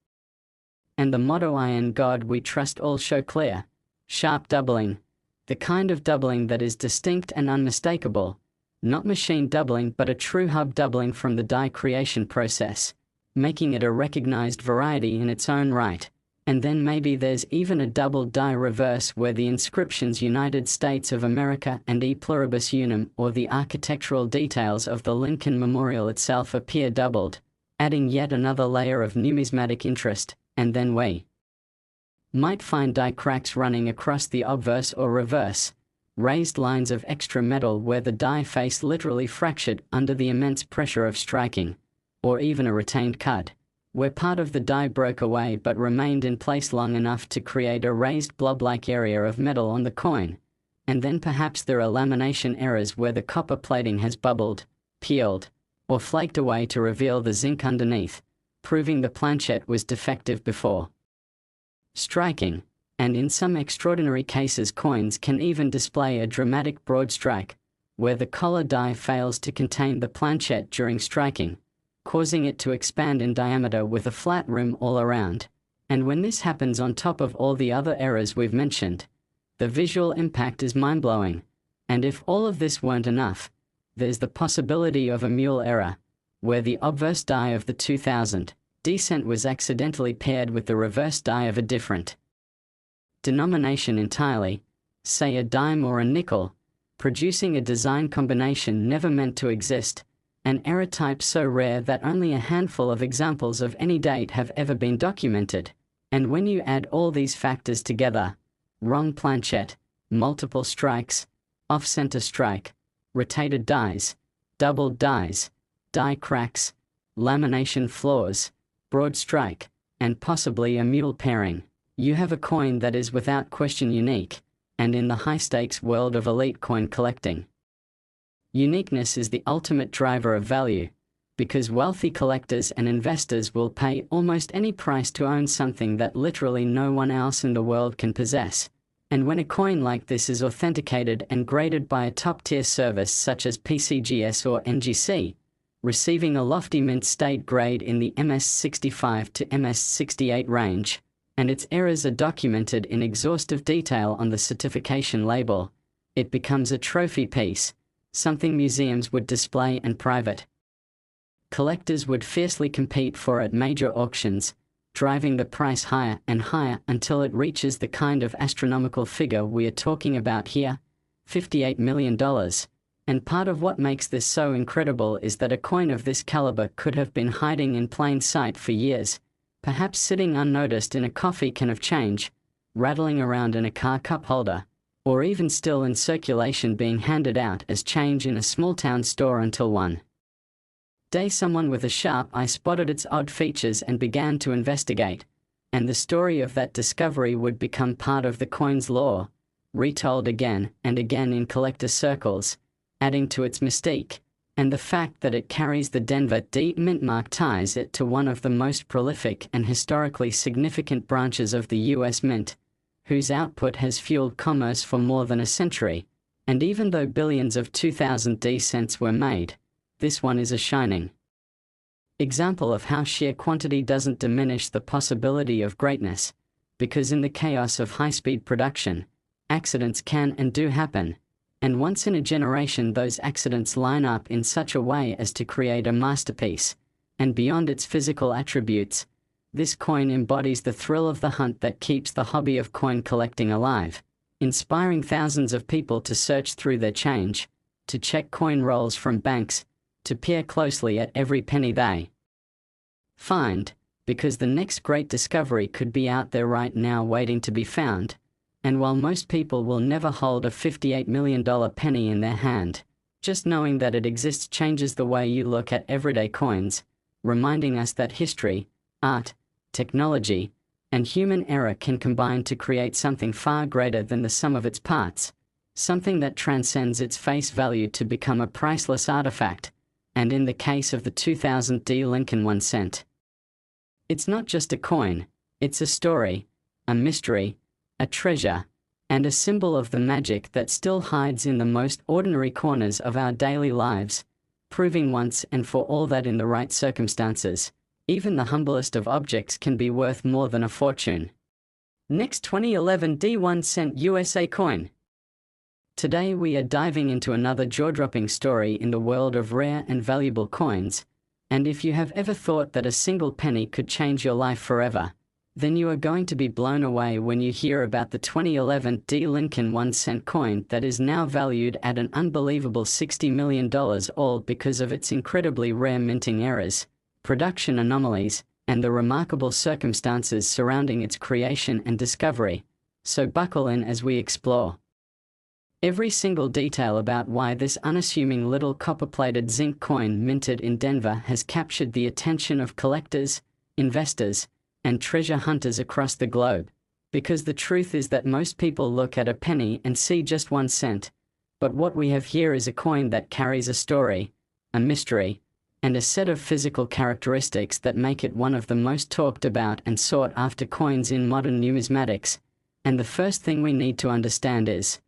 and the motto I in God we trust all show clear, sharp doubling, the kind of doubling that is distinct and unmistakable, not machine doubling but a true hub doubling from the die creation process, making it a recognized variety in its own right. And then maybe there's even a double die reverse where the inscriptions United States of America and E Pluribus Unum or the architectural details of the Lincoln Memorial itself appear doubled, adding yet another layer of numismatic interest. And then we might find die cracks running across the obverse or reverse, raised lines of extra metal where the die face literally fractured under the immense pressure of striking, or even a retained cut, where part of the die broke away but remained in place long enough to create a raised blob-like area of metal on the coin. And then perhaps there are lamination errors where the copper plating has bubbled, peeled, or flaked away to reveal the zinc underneath, proving the planchette was defective before striking. And in some extraordinary cases coins can even display a dramatic broad strike, where the collar die fails to contain the planchette during striking, causing it to expand in diameter with a flat rim all around. And when this happens on top of all the other errors we've mentioned, the visual impact is mind-blowing. And if all of this weren't enough, there's the possibility of a mule error, where the obverse die of the 2000 decent was accidentally paired with the reverse die of a different denomination entirely, say a dime or a nickel, producing a design combination never meant to exist, an error type so rare that only a handful of examples of any date have ever been documented. And when you add all these factors together, wrong planchette, multiple strikes, off-center strike, rotated dies, doubled dies, die cracks, lamination flaws, broad strike, and possibly a mule pairing, you have a coin that is without question unique, and in the high-stakes world of elite coin collecting, uniqueness is the ultimate driver of value, because wealthy collectors and investors will pay almost any price to own something that literally no one else in the world can possess. And when a coin like this is authenticated and graded by a top-tier service such as PCGS or NGC, receiving a lofty mint state grade in the MS65 to MS68 range, and its errors are documented in exhaustive detail on the certification label, it becomes a trophy piece, something museums would display and private collectors would fiercely compete for at major auctions, driving the price higher and higher until it reaches the kind of astronomical figure we are talking about here, $58 million. And part of what makes this so incredible is that a coin of this caliber could have been hiding in plain sight for years, perhaps sitting unnoticed in a coffee can of change, rattling around in a car cup holder, or even still in circulation being handed out as change in a small-town store until one day someone with a sharp eye spotted its odd features and began to investigate, and the story of that discovery would become part of the coin's lore, retold again and again in collector circles, adding to its mystique, and the fact that it carries the Denver D mint mark ties it to one of the most prolific and historically significant branches of the US Mint, whose output has fueled commerce for more than a century. And even though billions of 2000 D cents were made, this one is a shining example of how sheer quantity doesn't diminish the possibility of greatness, because in the chaos of high-speed production, accidents can and do happen, and once in a generation those accidents line up in such a way as to create a masterpiece. And beyond its physical attributes, this coin embodies the thrill of the hunt that keeps the hobby of coin collecting alive, inspiring thousands of people to search through their change, to check coin rolls from banks, to peer closely at every penny they find, because the next great discovery could be out there right now waiting to be found. And while most people will never hold a $58 million penny in their hand, just knowing that it exists changes the way you look at everyday coins, reminding us that history, art, technology, and human error can combine to create something far greater than the sum of its parts. something that transcends its face value to become a priceless artifact, and in the case of the 2000 D Lincoln 1 cent. It's not just a coin, it's a story, a mystery, a treasure, and a symbol of the magic that still hides in the most ordinary corners of our daily lives, proving once and for all that in the right circumstances, even the humblest of objects can be worth more than a fortune. Next, 2011 D1 cent USA coin. Today we are diving into another jaw-dropping story in the world of rare and valuable coins, and if you have ever thought that a single penny could change your life forever, then you are going to be blown away when you hear about the 2011 D Lincoln 1 cent coin that is now valued at an unbelievable $60 million, all because of its incredibly rare minting errors, production anomalies, and the remarkable circumstances surrounding its creation and discovery. So buckle in as we explore every single detail about why this unassuming little copper-plated zinc coin minted in Denver has captured the attention of collectors, investors, and treasure hunters across the globe. Because the truth is that most people look at a penny and see just 1 cent, but what we have here is a coin that carries a story, a mystery, and a set of physical characteristics that make it one of the most talked about and sought after coins in modern numismatics. And the first thing we need to understand is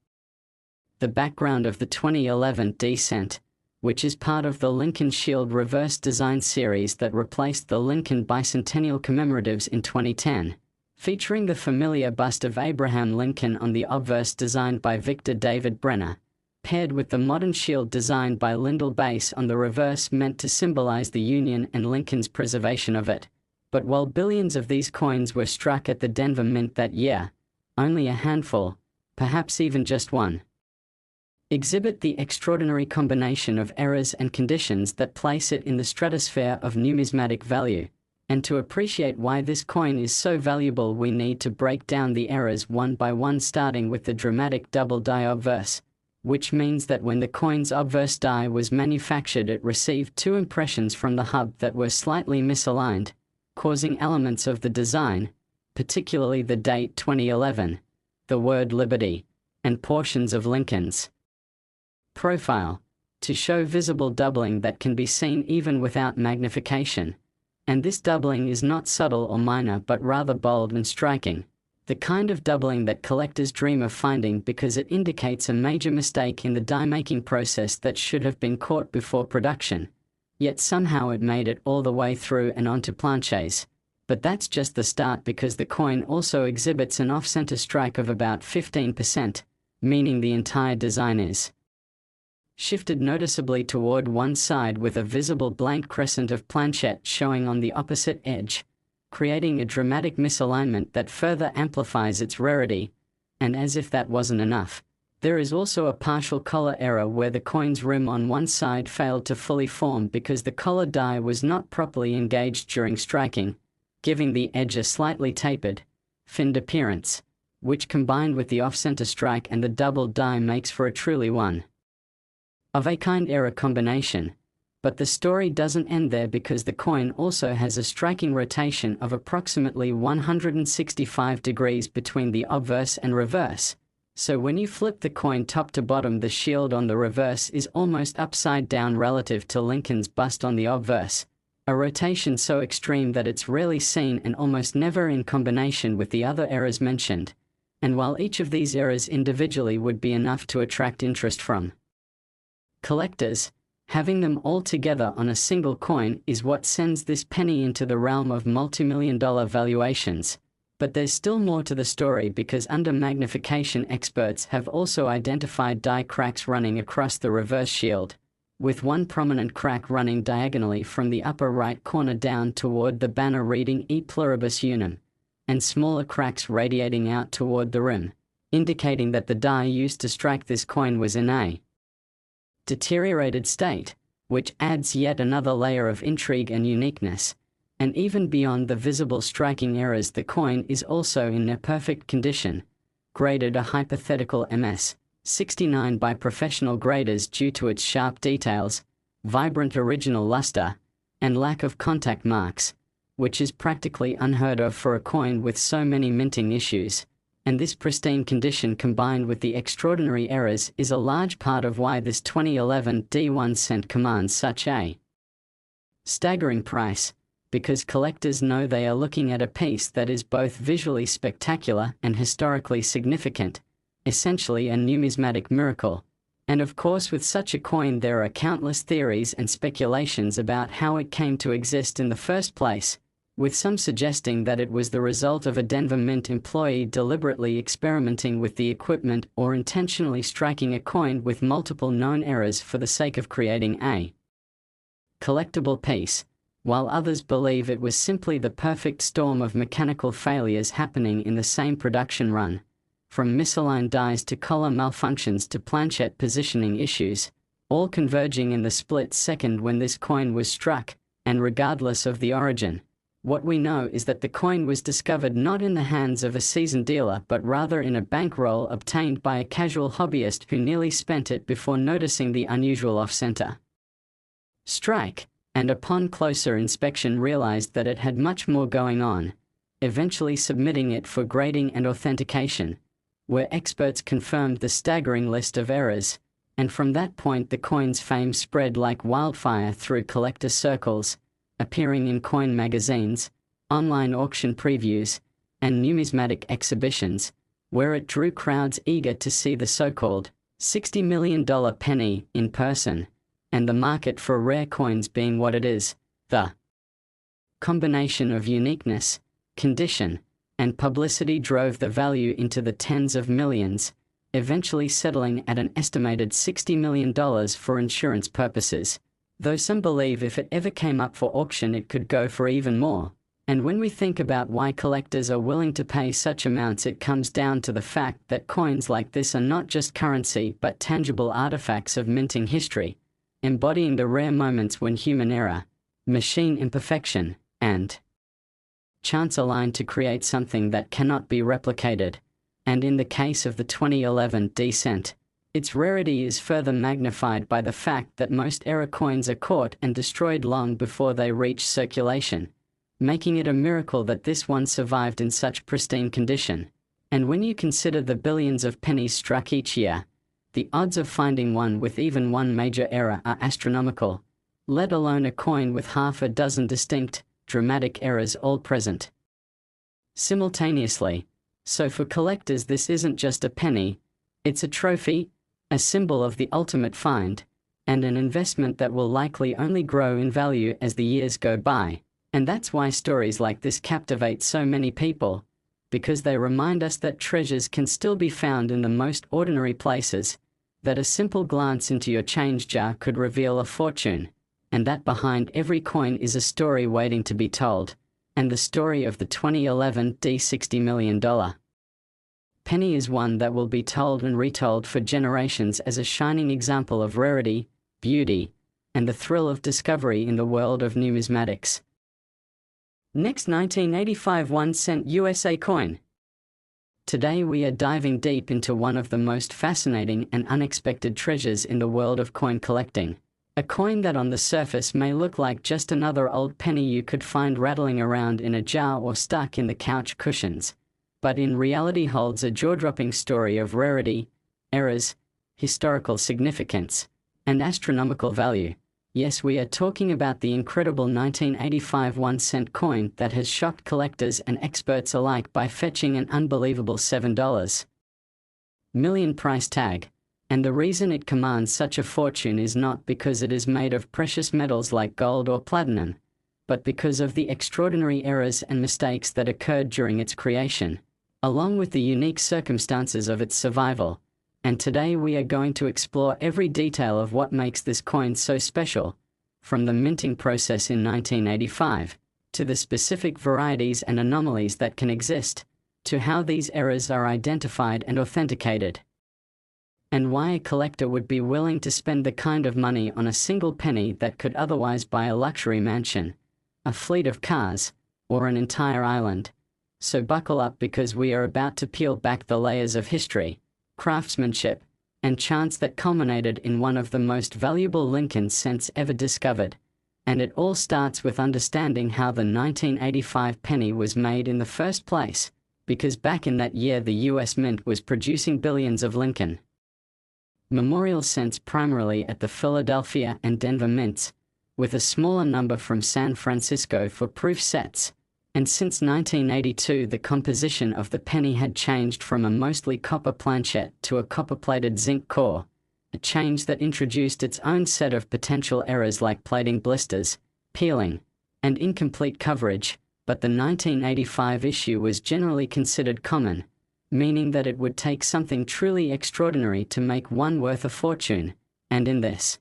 the background of the 2011 D cent, which is part of the Lincoln Shield reverse design series that replaced the Lincoln Bicentennial Commemoratives in 2010, featuring the familiar bust of Abraham Lincoln on the obverse designed by Victor David Brenner, paired with the modern shield designed by Lyndall Bass on the reverse, meant to symbolize the Union and Lincoln's preservation of it. But while billions of these coins were struck at the Denver Mint that year, only a handful, perhaps even just one, exhibit the extraordinary combination of errors and conditions that place it in the stratosphere of numismatic value. And to appreciate why this coin is so valuable, we need to break down the errors one by one, starting with the dramatic double die obverse, which means that when the coin's obverse die was manufactured, it received two impressions from the hub that were slightly misaligned, causing elements of the design, particularly the date 2011, the word Liberty, and portions of Lincoln's profile, to show visible doubling that can be seen even without magnification. And this doubling is not subtle or minor, but rather bold and striking, the kind of doubling that collectors dream of finding because it indicates a major mistake in the die-making process that should have been caught before production. Yet somehow it made it all the way through and onto planches. But that's just the start, because the coin also exhibits an off-center strike of about 15%, meaning the entire design is shifted noticeably toward one side, with a visible blank crescent of planchette showing on the opposite edge, creating a dramatic misalignment that further amplifies its rarity. And as if that wasn't enough, there is also a partial collar error where the coin's rim on one side failed to fully form because the collar die was not properly engaged during striking, giving the edge a slightly tapered, finned appearance, which combined with the off-center strike and the double die makes for a truly one of a kind error combination. But the story doesn't end there, because the coin also has a striking rotation of approximately 165 degrees between the obverse and reverse. So when you flip the coin top to bottom, the shield on the reverse is almost upside down relative to Lincoln's bust on the obverse, a rotation so extreme that it's rarely seen and almost never in combination with the other errors mentioned. And while each of these errors individually would be enough to attract interest from collectors, having them all together on a single coin is what sends this penny into the realm of multi-million-dollar valuations. But there's still more to the story, because under magnification experts have also identified die cracks running across the reverse shield, with one prominent crack running diagonally from the upper right corner down toward the banner reading E pluribus unum, and smaller cracks radiating out toward the rim, indicating that the die used to strike this coin was in a deteriorated state, which adds yet another layer of intrigue and uniqueness. And even beyond the visible striking errors, the coin is also in near perfect condition, graded a hypothetical MS 69 by professional graders due to its sharp details, vibrant original luster, and lack of contact marks, which is practically unheard of for a coin with so many minting issues. And this pristine condition combined with the extraordinary errors is a large part of why this 2011 D1 cent commands such a staggering price, because collectors know they are looking at a piece that is both visually spectacular and historically significant, essentially a numismatic miracle. And of course, with such a coin there are countless theories and speculations about how it came to exist in the first place, with some suggesting that it was the result of a Denver Mint employee deliberately experimenting with the equipment or intentionally striking a coin with multiple known errors for the sake of creating a collectible piece, while others believe it was simply the perfect storm of mechanical failures happening in the same production run, from misaligned dies to collar malfunctions to planchette positioning issues, all converging in the split second when this coin was struck. And regardless of the origin, what we know is that the coin was discovered not in the hands of a seasoned dealer but rather in a bankroll obtained by a casual hobbyist who nearly spent it before noticing the unusual off-center strike, and upon closer inspection realized that it had much more going on, eventually submitting it for grading and authentication, where experts confirmed the staggering list of errors, and from that point the coin's fame spread like wildfire through collector circles, appearing in coin magazines, online auction previews, and numismatic exhibitions, where it drew crowds eager to see the so-called $60 million penny in person, and the market for rare coins being what it is, the combination of uniqueness, condition, and publicity drove the value into the tens of millions, eventually settling at an estimated $60 million for insurance purposes, though some believe if it ever came up for auction it could go for even more. And when we think about why collectors are willing to pay such amounts, it comes down to the fact that coins like this are not just currency but tangible artifacts of minting history, embodying the rare moments when human error, machine imperfection, and chance align to create something that cannot be replicated. And in the case of the 2011 D-cent, its rarity is further magnified by the fact that most error coins are caught and destroyed long before they reach circulation, making it a miracle that this one survived in such pristine condition. And when you consider the billions of pennies struck each year, the odds of finding one with even one major error are astronomical, let alone a coin with half a dozen distinct, dramatic errors all present simultaneously. So for collectors this isn't just a penny, it's a trophy, a symbol of the ultimate find, and an investment that will likely only grow in value as the years go by. And that's why stories like this captivate so many people, because they remind us that treasures can still be found in the most ordinary places, that a simple glance into your change jar could reveal a fortune, and that behind every coin is a story waiting to be told, and the story of the 2011 $60 million penny is one that will be told and retold for generations as a shining example of rarity, beauty, and the thrill of discovery in the world of numismatics. Next, 1985 1-cent USA coin. Today we are diving deep into one of the most fascinating and unexpected treasures in the world of coin collecting. A coin that on the surface may look like just another old penny you could find rattling around in a jar or stuck in the couch cushions, but in reality holds a jaw-dropping story of rarity, errors, historical significance, and astronomical value. Yes, we are talking about the incredible 1985 1-cent coin that has shocked collectors and experts alike by fetching an unbelievable $7 million price tag. And the reason it commands such a fortune is not because it is made of precious metals like gold or platinum, but because of the extraordinary errors and mistakes that occurred during its creation, along with the unique circumstances of its survival. And today we are going to explore every detail of what makes this coin so special, from the minting process in 1985, to the specific varieties and anomalies that can exist, to how these errors are identified and authenticated, and why a collector would be willing to spend the kind of money on a single penny that could otherwise buy a luxury mansion, a fleet of cars, or an entire island. So buckle up, because we are about to peel back the layers of history, craftsmanship, and chance that culminated in one of the most valuable Lincoln cents ever discovered. And it all starts with understanding how the 1985 penny was made in the first place, because back in that year the US Mint was producing billions of Lincoln Memorial cents primarily at the Philadelphia and Denver mints, with a smaller number from San Francisco for proof sets. And since 1982 the composition of the penny had changed from a mostly copper planchet to a copper-plated zinc core, a change that introduced its own set of potential errors like plating blisters, peeling, and incomplete coverage, but the 1985 issue was generally considered common, meaning that it would take something truly extraordinary to make one worth a fortune, and in this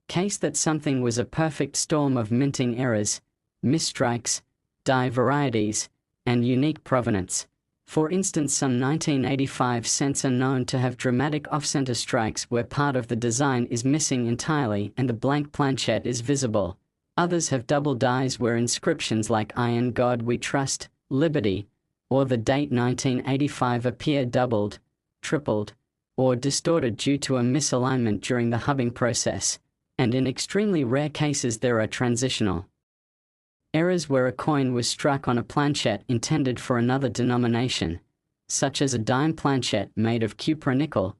case that something was a perfect storm of minting errors, misstrikes, die varieties, and unique provenance. For instance, some 1985 cents are known to have dramatic off-center strikes where part of the design is missing entirely and the blank planchet is visible. Others have double dies where inscriptions like "I in God We Trust," "Liberty," or the date 1985 appear doubled, tripled, or distorted due to a misalignment during the hubbing process, and in extremely rare cases there are transitional errors where a coin was struck on a planchet intended for another denomination, such as a dime planchet made of cupronickel,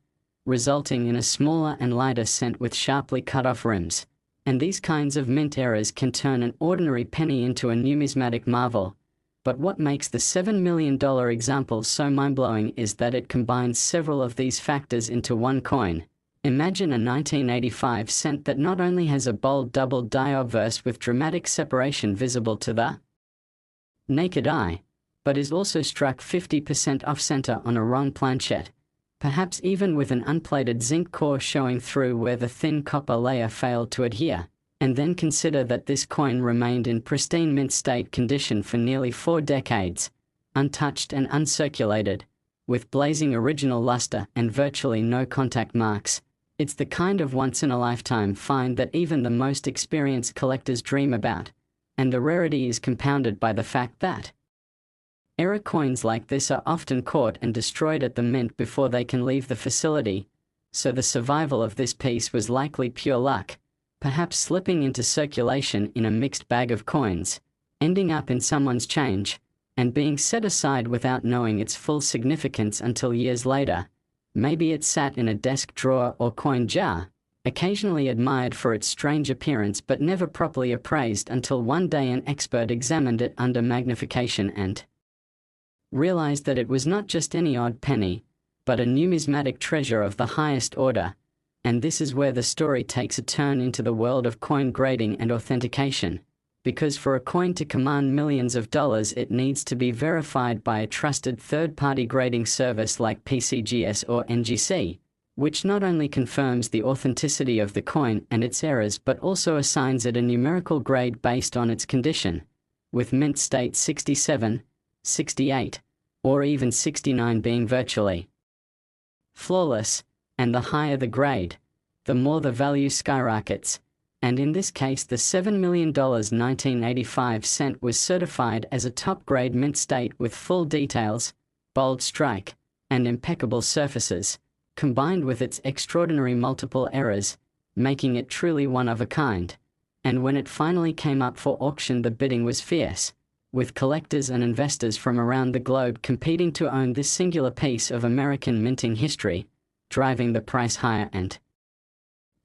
resulting in a smaller and lighter cent with sharply cut-off rims. And these kinds of mint errors can turn an ordinary penny into a numismatic marvel. But what makes the $7 million example so mind-blowing is that it combines several of these factors into one coin. Imagine a 1985 cent that not only has a bold double die obverse with dramatic separation visible to the naked eye, but is also struck 50% off-center on a wrong planchet, perhaps even with an unplated zinc core showing through where the thin copper layer failed to adhere. And then consider that this coin remained in pristine mint state condition for nearly 4 decades, untouched and uncirculated, with blazing original luster and virtually no contact marks. It's the kind of once-in-a-lifetime find that even the most experienced collectors dream about, and the rarity is compounded by the fact that error coins like this are often caught and destroyed at the mint before they can leave the facility, so the survival of this piece was likely pure luck, perhaps slipping into circulation in a mixed bag of coins, ending up in someone's change, and being set aside without knowing its full significance until years later. Maybe it sat in a desk drawer or coin jar, occasionally admired for its strange appearance but never properly appraised until one day an expert examined it under magnification and realized that it was not just any odd penny, but a numismatic treasure of the highest order. And this is where the story takes a turn into the world of coin grading and authentication, because for a coin to command millions of dollars it needs to be verified by a trusted third-party grading service like PCGS or NGC, which not only confirms the authenticity of the coin and its errors but also assigns it a numerical grade based on its condition, with mint state 67, 68, or even 69 being virtually flawless. And the higher the grade, the more the value skyrockets. And in this case the $7 million 1985 cent was certified as a top-grade mint state with full details, bold strike, and impeccable surfaces, combined with its extraordinary multiple errors, making it truly one of a kind. And when it finally came up for auction the bidding was fierce, with collectors and investors from around the globe competing to own this singular piece of American minting history, driving the price higher and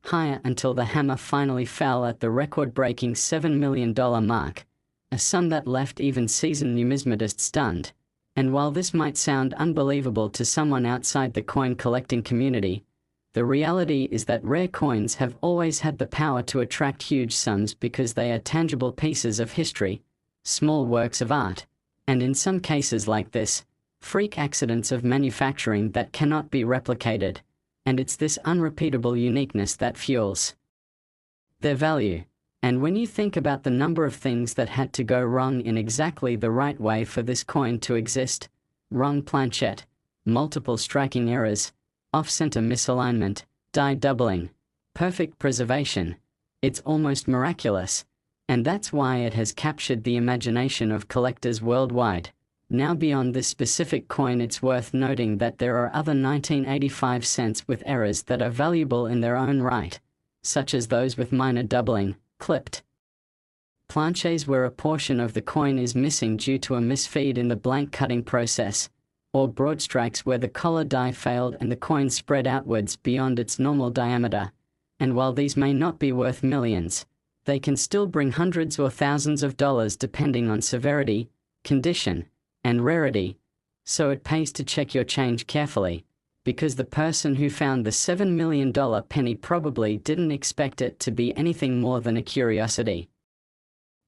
higher until the hammer finally fell at the record-breaking $7 million mark, a sum that left even seasoned numismatists stunned. And while this might sound unbelievable to someone outside the coin collecting community, the reality is that rare coins have always had the power to attract huge sums because they are tangible pieces of history, small works of art, and in some cases like this, freak accidents of manufacturing that cannot be replicated, and it's this unrepeatable uniqueness that fuels their value. And when you think about the number of things that had to go wrong in exactly the right way for this coin to exist, wrong planchet, multiple striking errors, off-center misalignment, die doubling, perfect preservation, it's almost miraculous, and that's why it has captured the imagination of collectors worldwide. Now beyond this specific coin, it's worth noting that there are other 1985 cents with errors that are valuable in their own right, such as those with minor doubling, clipped planches where a portion of the coin is missing due to a misfeed in the blank cutting process, or broad strikes where the collar die failed and the coin spread outwards beyond its normal diameter. And while these may not be worth millions, they can still bring hundreds or thousands of dollars depending on severity, condition, and rarity. So it pays to check your change carefully, because the person who found the $7 million penny probably didn't expect it to be anything more than a curiosity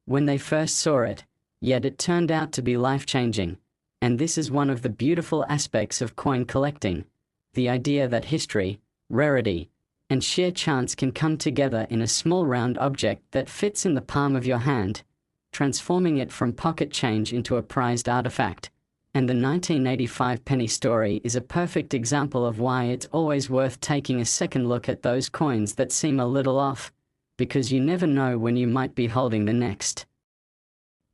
when they first saw it, yet it turned out to be life-changing. And this is one of the beautiful aspects of coin collecting, the idea that history, rarity, and sheer chance can come together in a small round object that fits in the palm of your hand, transforming it from pocket change into a prized artifact. And the 1985 penny story is a perfect example of why it's always worth taking a second look at those coins that seem a little off, because you never know when you might be holding the next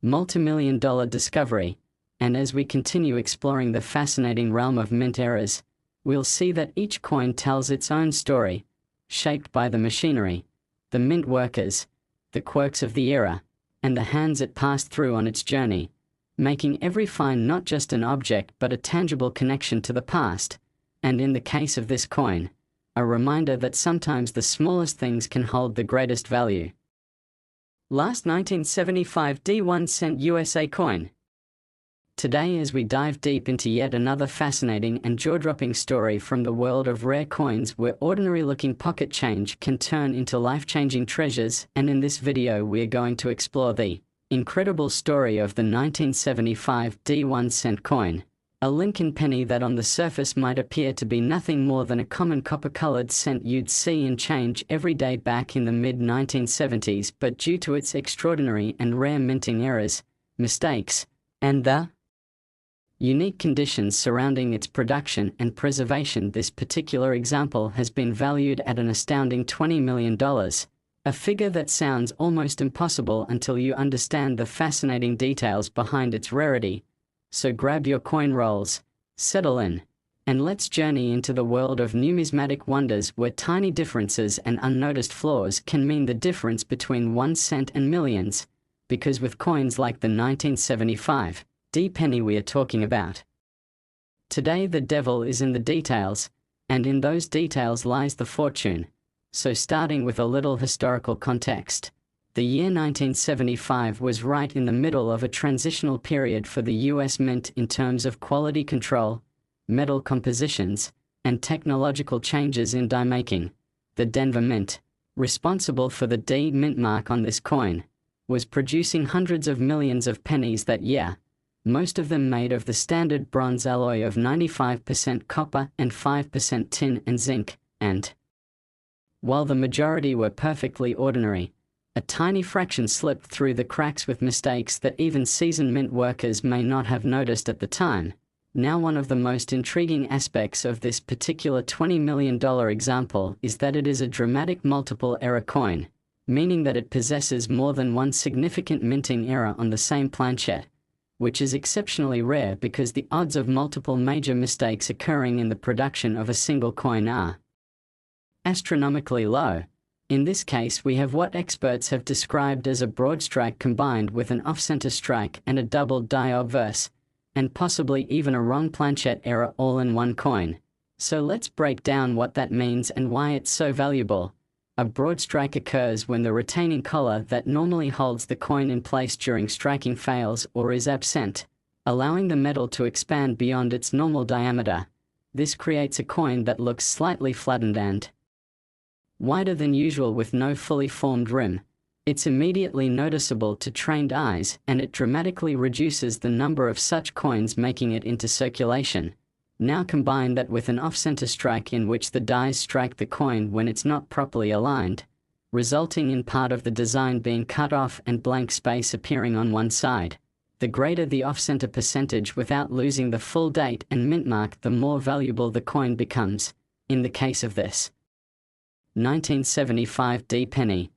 multi-million-dollar discovery. And as we continue exploring the fascinating realm of mint eras, we'll see that each coin tells its own story, shaped by the machinery, the mint workers, the quirks of the era, and the hands it passed through on its journey, making every find not just an object but a tangible connection to the past, and in the case of this coin, a reminder that sometimes the smallest things can hold the greatest value. Last 1975 D1 cent USA coin. Today, as we dive deep into yet another fascinating and jaw-dropping story from the world of rare coins where ordinary-looking pocket change can turn into life-changing treasures, and in this video we're going to explore the incredible story of the 1975 D1 cent coin, a Lincoln penny that on the surface might appear to be nothing more than a common copper-colored cent you'd see in change every day back in the mid-1970s, but due to its extraordinary and rare minting errors, mistakes, and the unique conditions surrounding its production and preservation, this particular example has been valued at an astounding $20 million, a figure that sounds almost impossible until you understand the fascinating details behind its rarity. So grab your coin rolls, settle in, and let's journey into the world of numismatic wonders where tiny differences and unnoticed flaws can mean the difference between 1 cent and millions, because with coins like the 1975 D penny we are talking about today, the devil is in the details, and in those details lies the fortune. So starting with a little historical context, the year 1975 was right in the middle of a transitional period for the US Mint in terms of quality control, metal compositions, and technological changes in die making. The Denver Mint, responsible for the D mint mark on this coin, was producing hundreds of millions of pennies that year, most of them made of the standard bronze alloy of 95% copper and 5% tin and zinc, and while the majority were perfectly ordinary, a tiny fraction slipped through the cracks with mistakes that even seasoned mint workers may not have noticed at the time. Now, one of the most intriguing aspects of this particular $20 million example is that it is a dramatic multiple error coin, meaning that it possesses more than one significant minting error on the same planchet, which is exceptionally rare because the odds of multiple major mistakes occurring in the production of a single coin are astronomically low. In this case, we have what experts have described as a broad strike combined with an off-center strike and a double die obverse, and possibly even a wrong planchet error all in one coin. So let's break down what that means and why it's so valuable. A broad strike occurs when the retaining collar that normally holds the coin in place during striking fails or is absent, allowing the metal to expand beyond its normal diameter. This creates a coin that looks slightly flattened and wider than usual with no fully formed rim. It's immediately noticeable to trained eyes, and it dramatically reduces the number of such coins making it into circulation. Now combine that with an off-center strike in which the dies strike the coin when it's not properly aligned, resulting in part of the design being cut off and blank space appearing on one side. The greater the off-center percentage without losing the full date and mint mark, the more valuable the coin becomes. In the case of this 1975 D penny,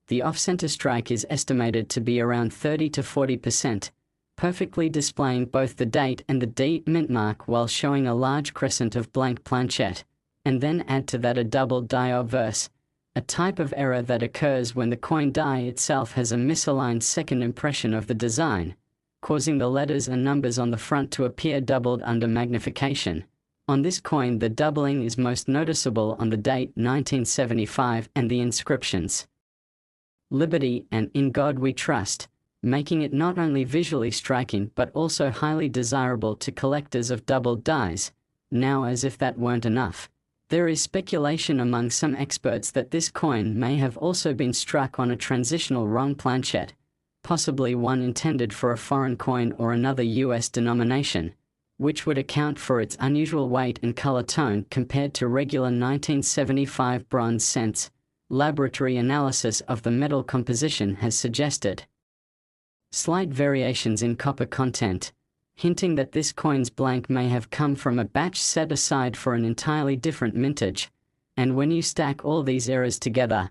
the off-center strike is estimated to be around 30 to 40%, perfectly displaying both the date and the D mint mark while showing a large crescent of blank planchet, and then add to that a double die obverse, a type of error that occurs when the coin die itself has a misaligned second impression of the design, causing the letters and numbers on the front to appear doubled under magnification. On this coin, the doubling is most noticeable on the date 1975 and the inscriptions "Liberty" and "In God We Trust," making it not only visually striking but also highly desirable to collectors of doubled dies. Now, as if that weren't enough, there is speculation among some experts that this coin may have also been struck on a transitional wrong planchet, possibly one intended for a foreign coin or another US denomination, which would account for its unusual weight and color tone compared to regular 1975 bronze cents. Laboratory analysis of the metal composition has suggested slight variations in copper content, hinting that this coin's blank may have come from a batch set aside for an entirely different mintage. And when you stack all these errors together,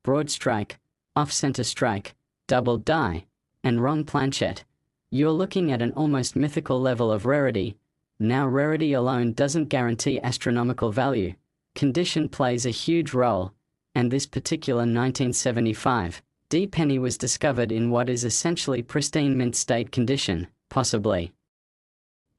broad strike, off-center strike, doubled die, and wrong planchet, you're looking at an almost mythical level of rarity. Now, rarity alone doesn't guarantee astronomical value. Condition plays a huge role, and this particular 1975 D penny was discovered in what is essentially pristine mint state condition, possibly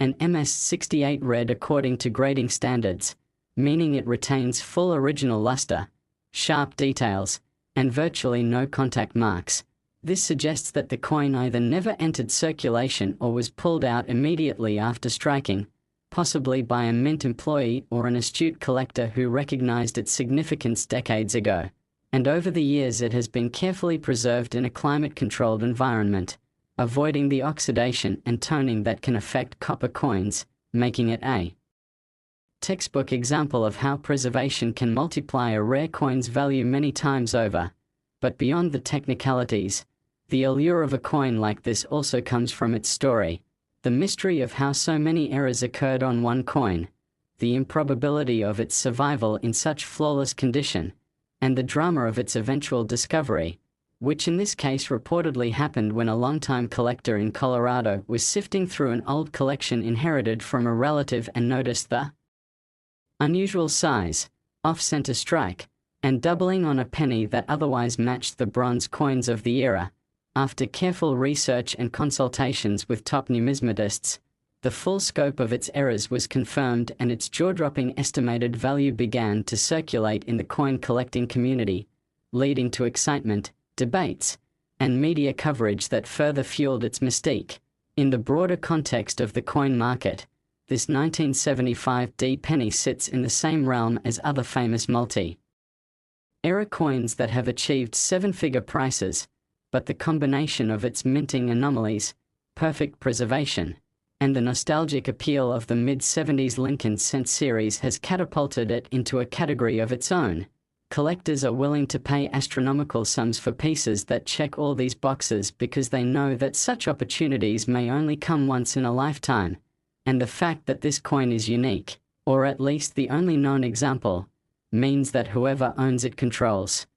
an MS68 red according to grading standards, meaning it retains full original luster, sharp details, and virtually no contact marks. This suggests that the coin either never entered circulation or was pulled out immediately after striking, possibly by a mint employee or an astute collector who recognized its significance decades ago. And over the years it has been carefully preserved in a climate-controlled environment, avoiding the oxidation and toning that can affect copper coins, making it a textbook example of how preservation can multiply a rare coin's value many times over. But beyond the technicalities, the allure of a coin like this also comes from its story. The mystery of how so many errors occurred on one coin, the improbability of its survival in such flawless condition, and the drama of its eventual discovery, which in this case reportedly happened when a longtime collector in Colorado was sifting through an old collection inherited from a relative and noticed the unusual size, off-center strike, and doubling on a penny that otherwise matched the bronze coins of the era. After careful research and consultations with top numismatists, the full scope of its errors was confirmed and its jaw-dropping estimated value began to circulate in the coin collecting community, leading to excitement, debates, and media coverage that further fueled its mystique. In the broader context of the coin market, this 1975 D penny sits in the same realm as other famous multi-era coins that have achieved seven-figure prices, but the combination of its minting anomalies, perfect preservation, and the nostalgic appeal of the mid-70s Lincoln Cent series has catapulted it into a category of its own. Collectors are willing to pay astronomical sums for pieces that check all these boxes because they know that such opportunities may only come once in a lifetime, and the fact that this coin is unique, or at least the only known example, means that whoever owns it controls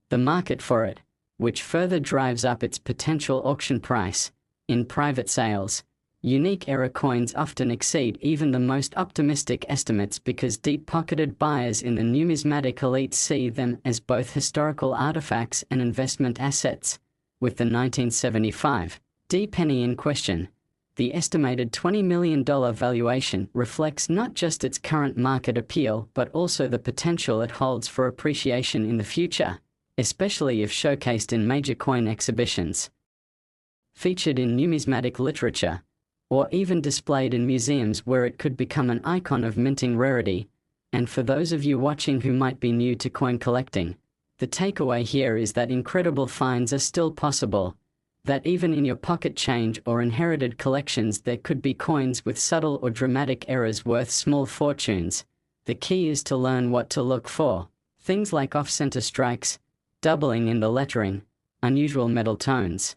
the market for it, which further drives up its potential auction price. In private sales, unique era coins often exceed even the most optimistic estimates because deep-pocketed buyers in the numismatic elite see them as both historical artifacts and investment assets. With the 1975 D penny in question, the estimated $20 million valuation reflects not just its current market appeal but also the potential it holds for appreciation in the future, especially if showcased in major coin exhibitions, featured in numismatic literature, or even displayed in museums where it could become an icon of minting rarity. And for those of you watching who might be new to coin collecting, the takeaway here is that incredible finds are still possible, that even in your pocket change or inherited collections there could be coins with subtle or dramatic errors worth small fortunes. The key is to learn what to look for. Things like off-center strikes, doubling in the lettering, unusual metal tones,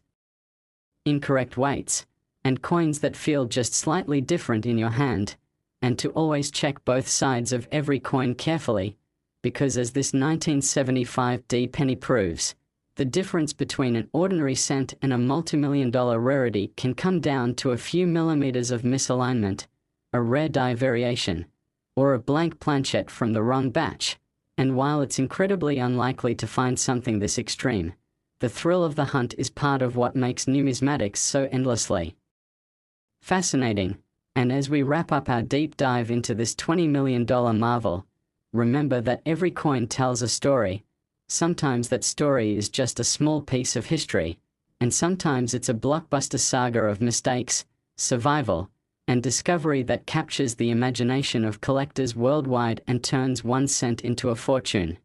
incorrect weights, and coins that feel just slightly different in your hand, and to always check both sides of every coin carefully, because as this 1975 D penny proves, the difference between an ordinary cent and a multimillion-dollar rarity can come down to a few millimeters of misalignment, a rare die variation, or a blank planchet from the wrong batch. And while it's incredibly unlikely to find something this extreme, the thrill of the hunt is part of what makes numismatics so endlessly fascinating. And as we wrap up our deep dive into this $20 million marvel, remember that every coin tells a story. Sometimes that story is just a small piece of history, and sometimes it's a blockbuster saga of mistakes, survival, and discovery that captures the imagination of collectors worldwide and turns 1 cent into a fortune.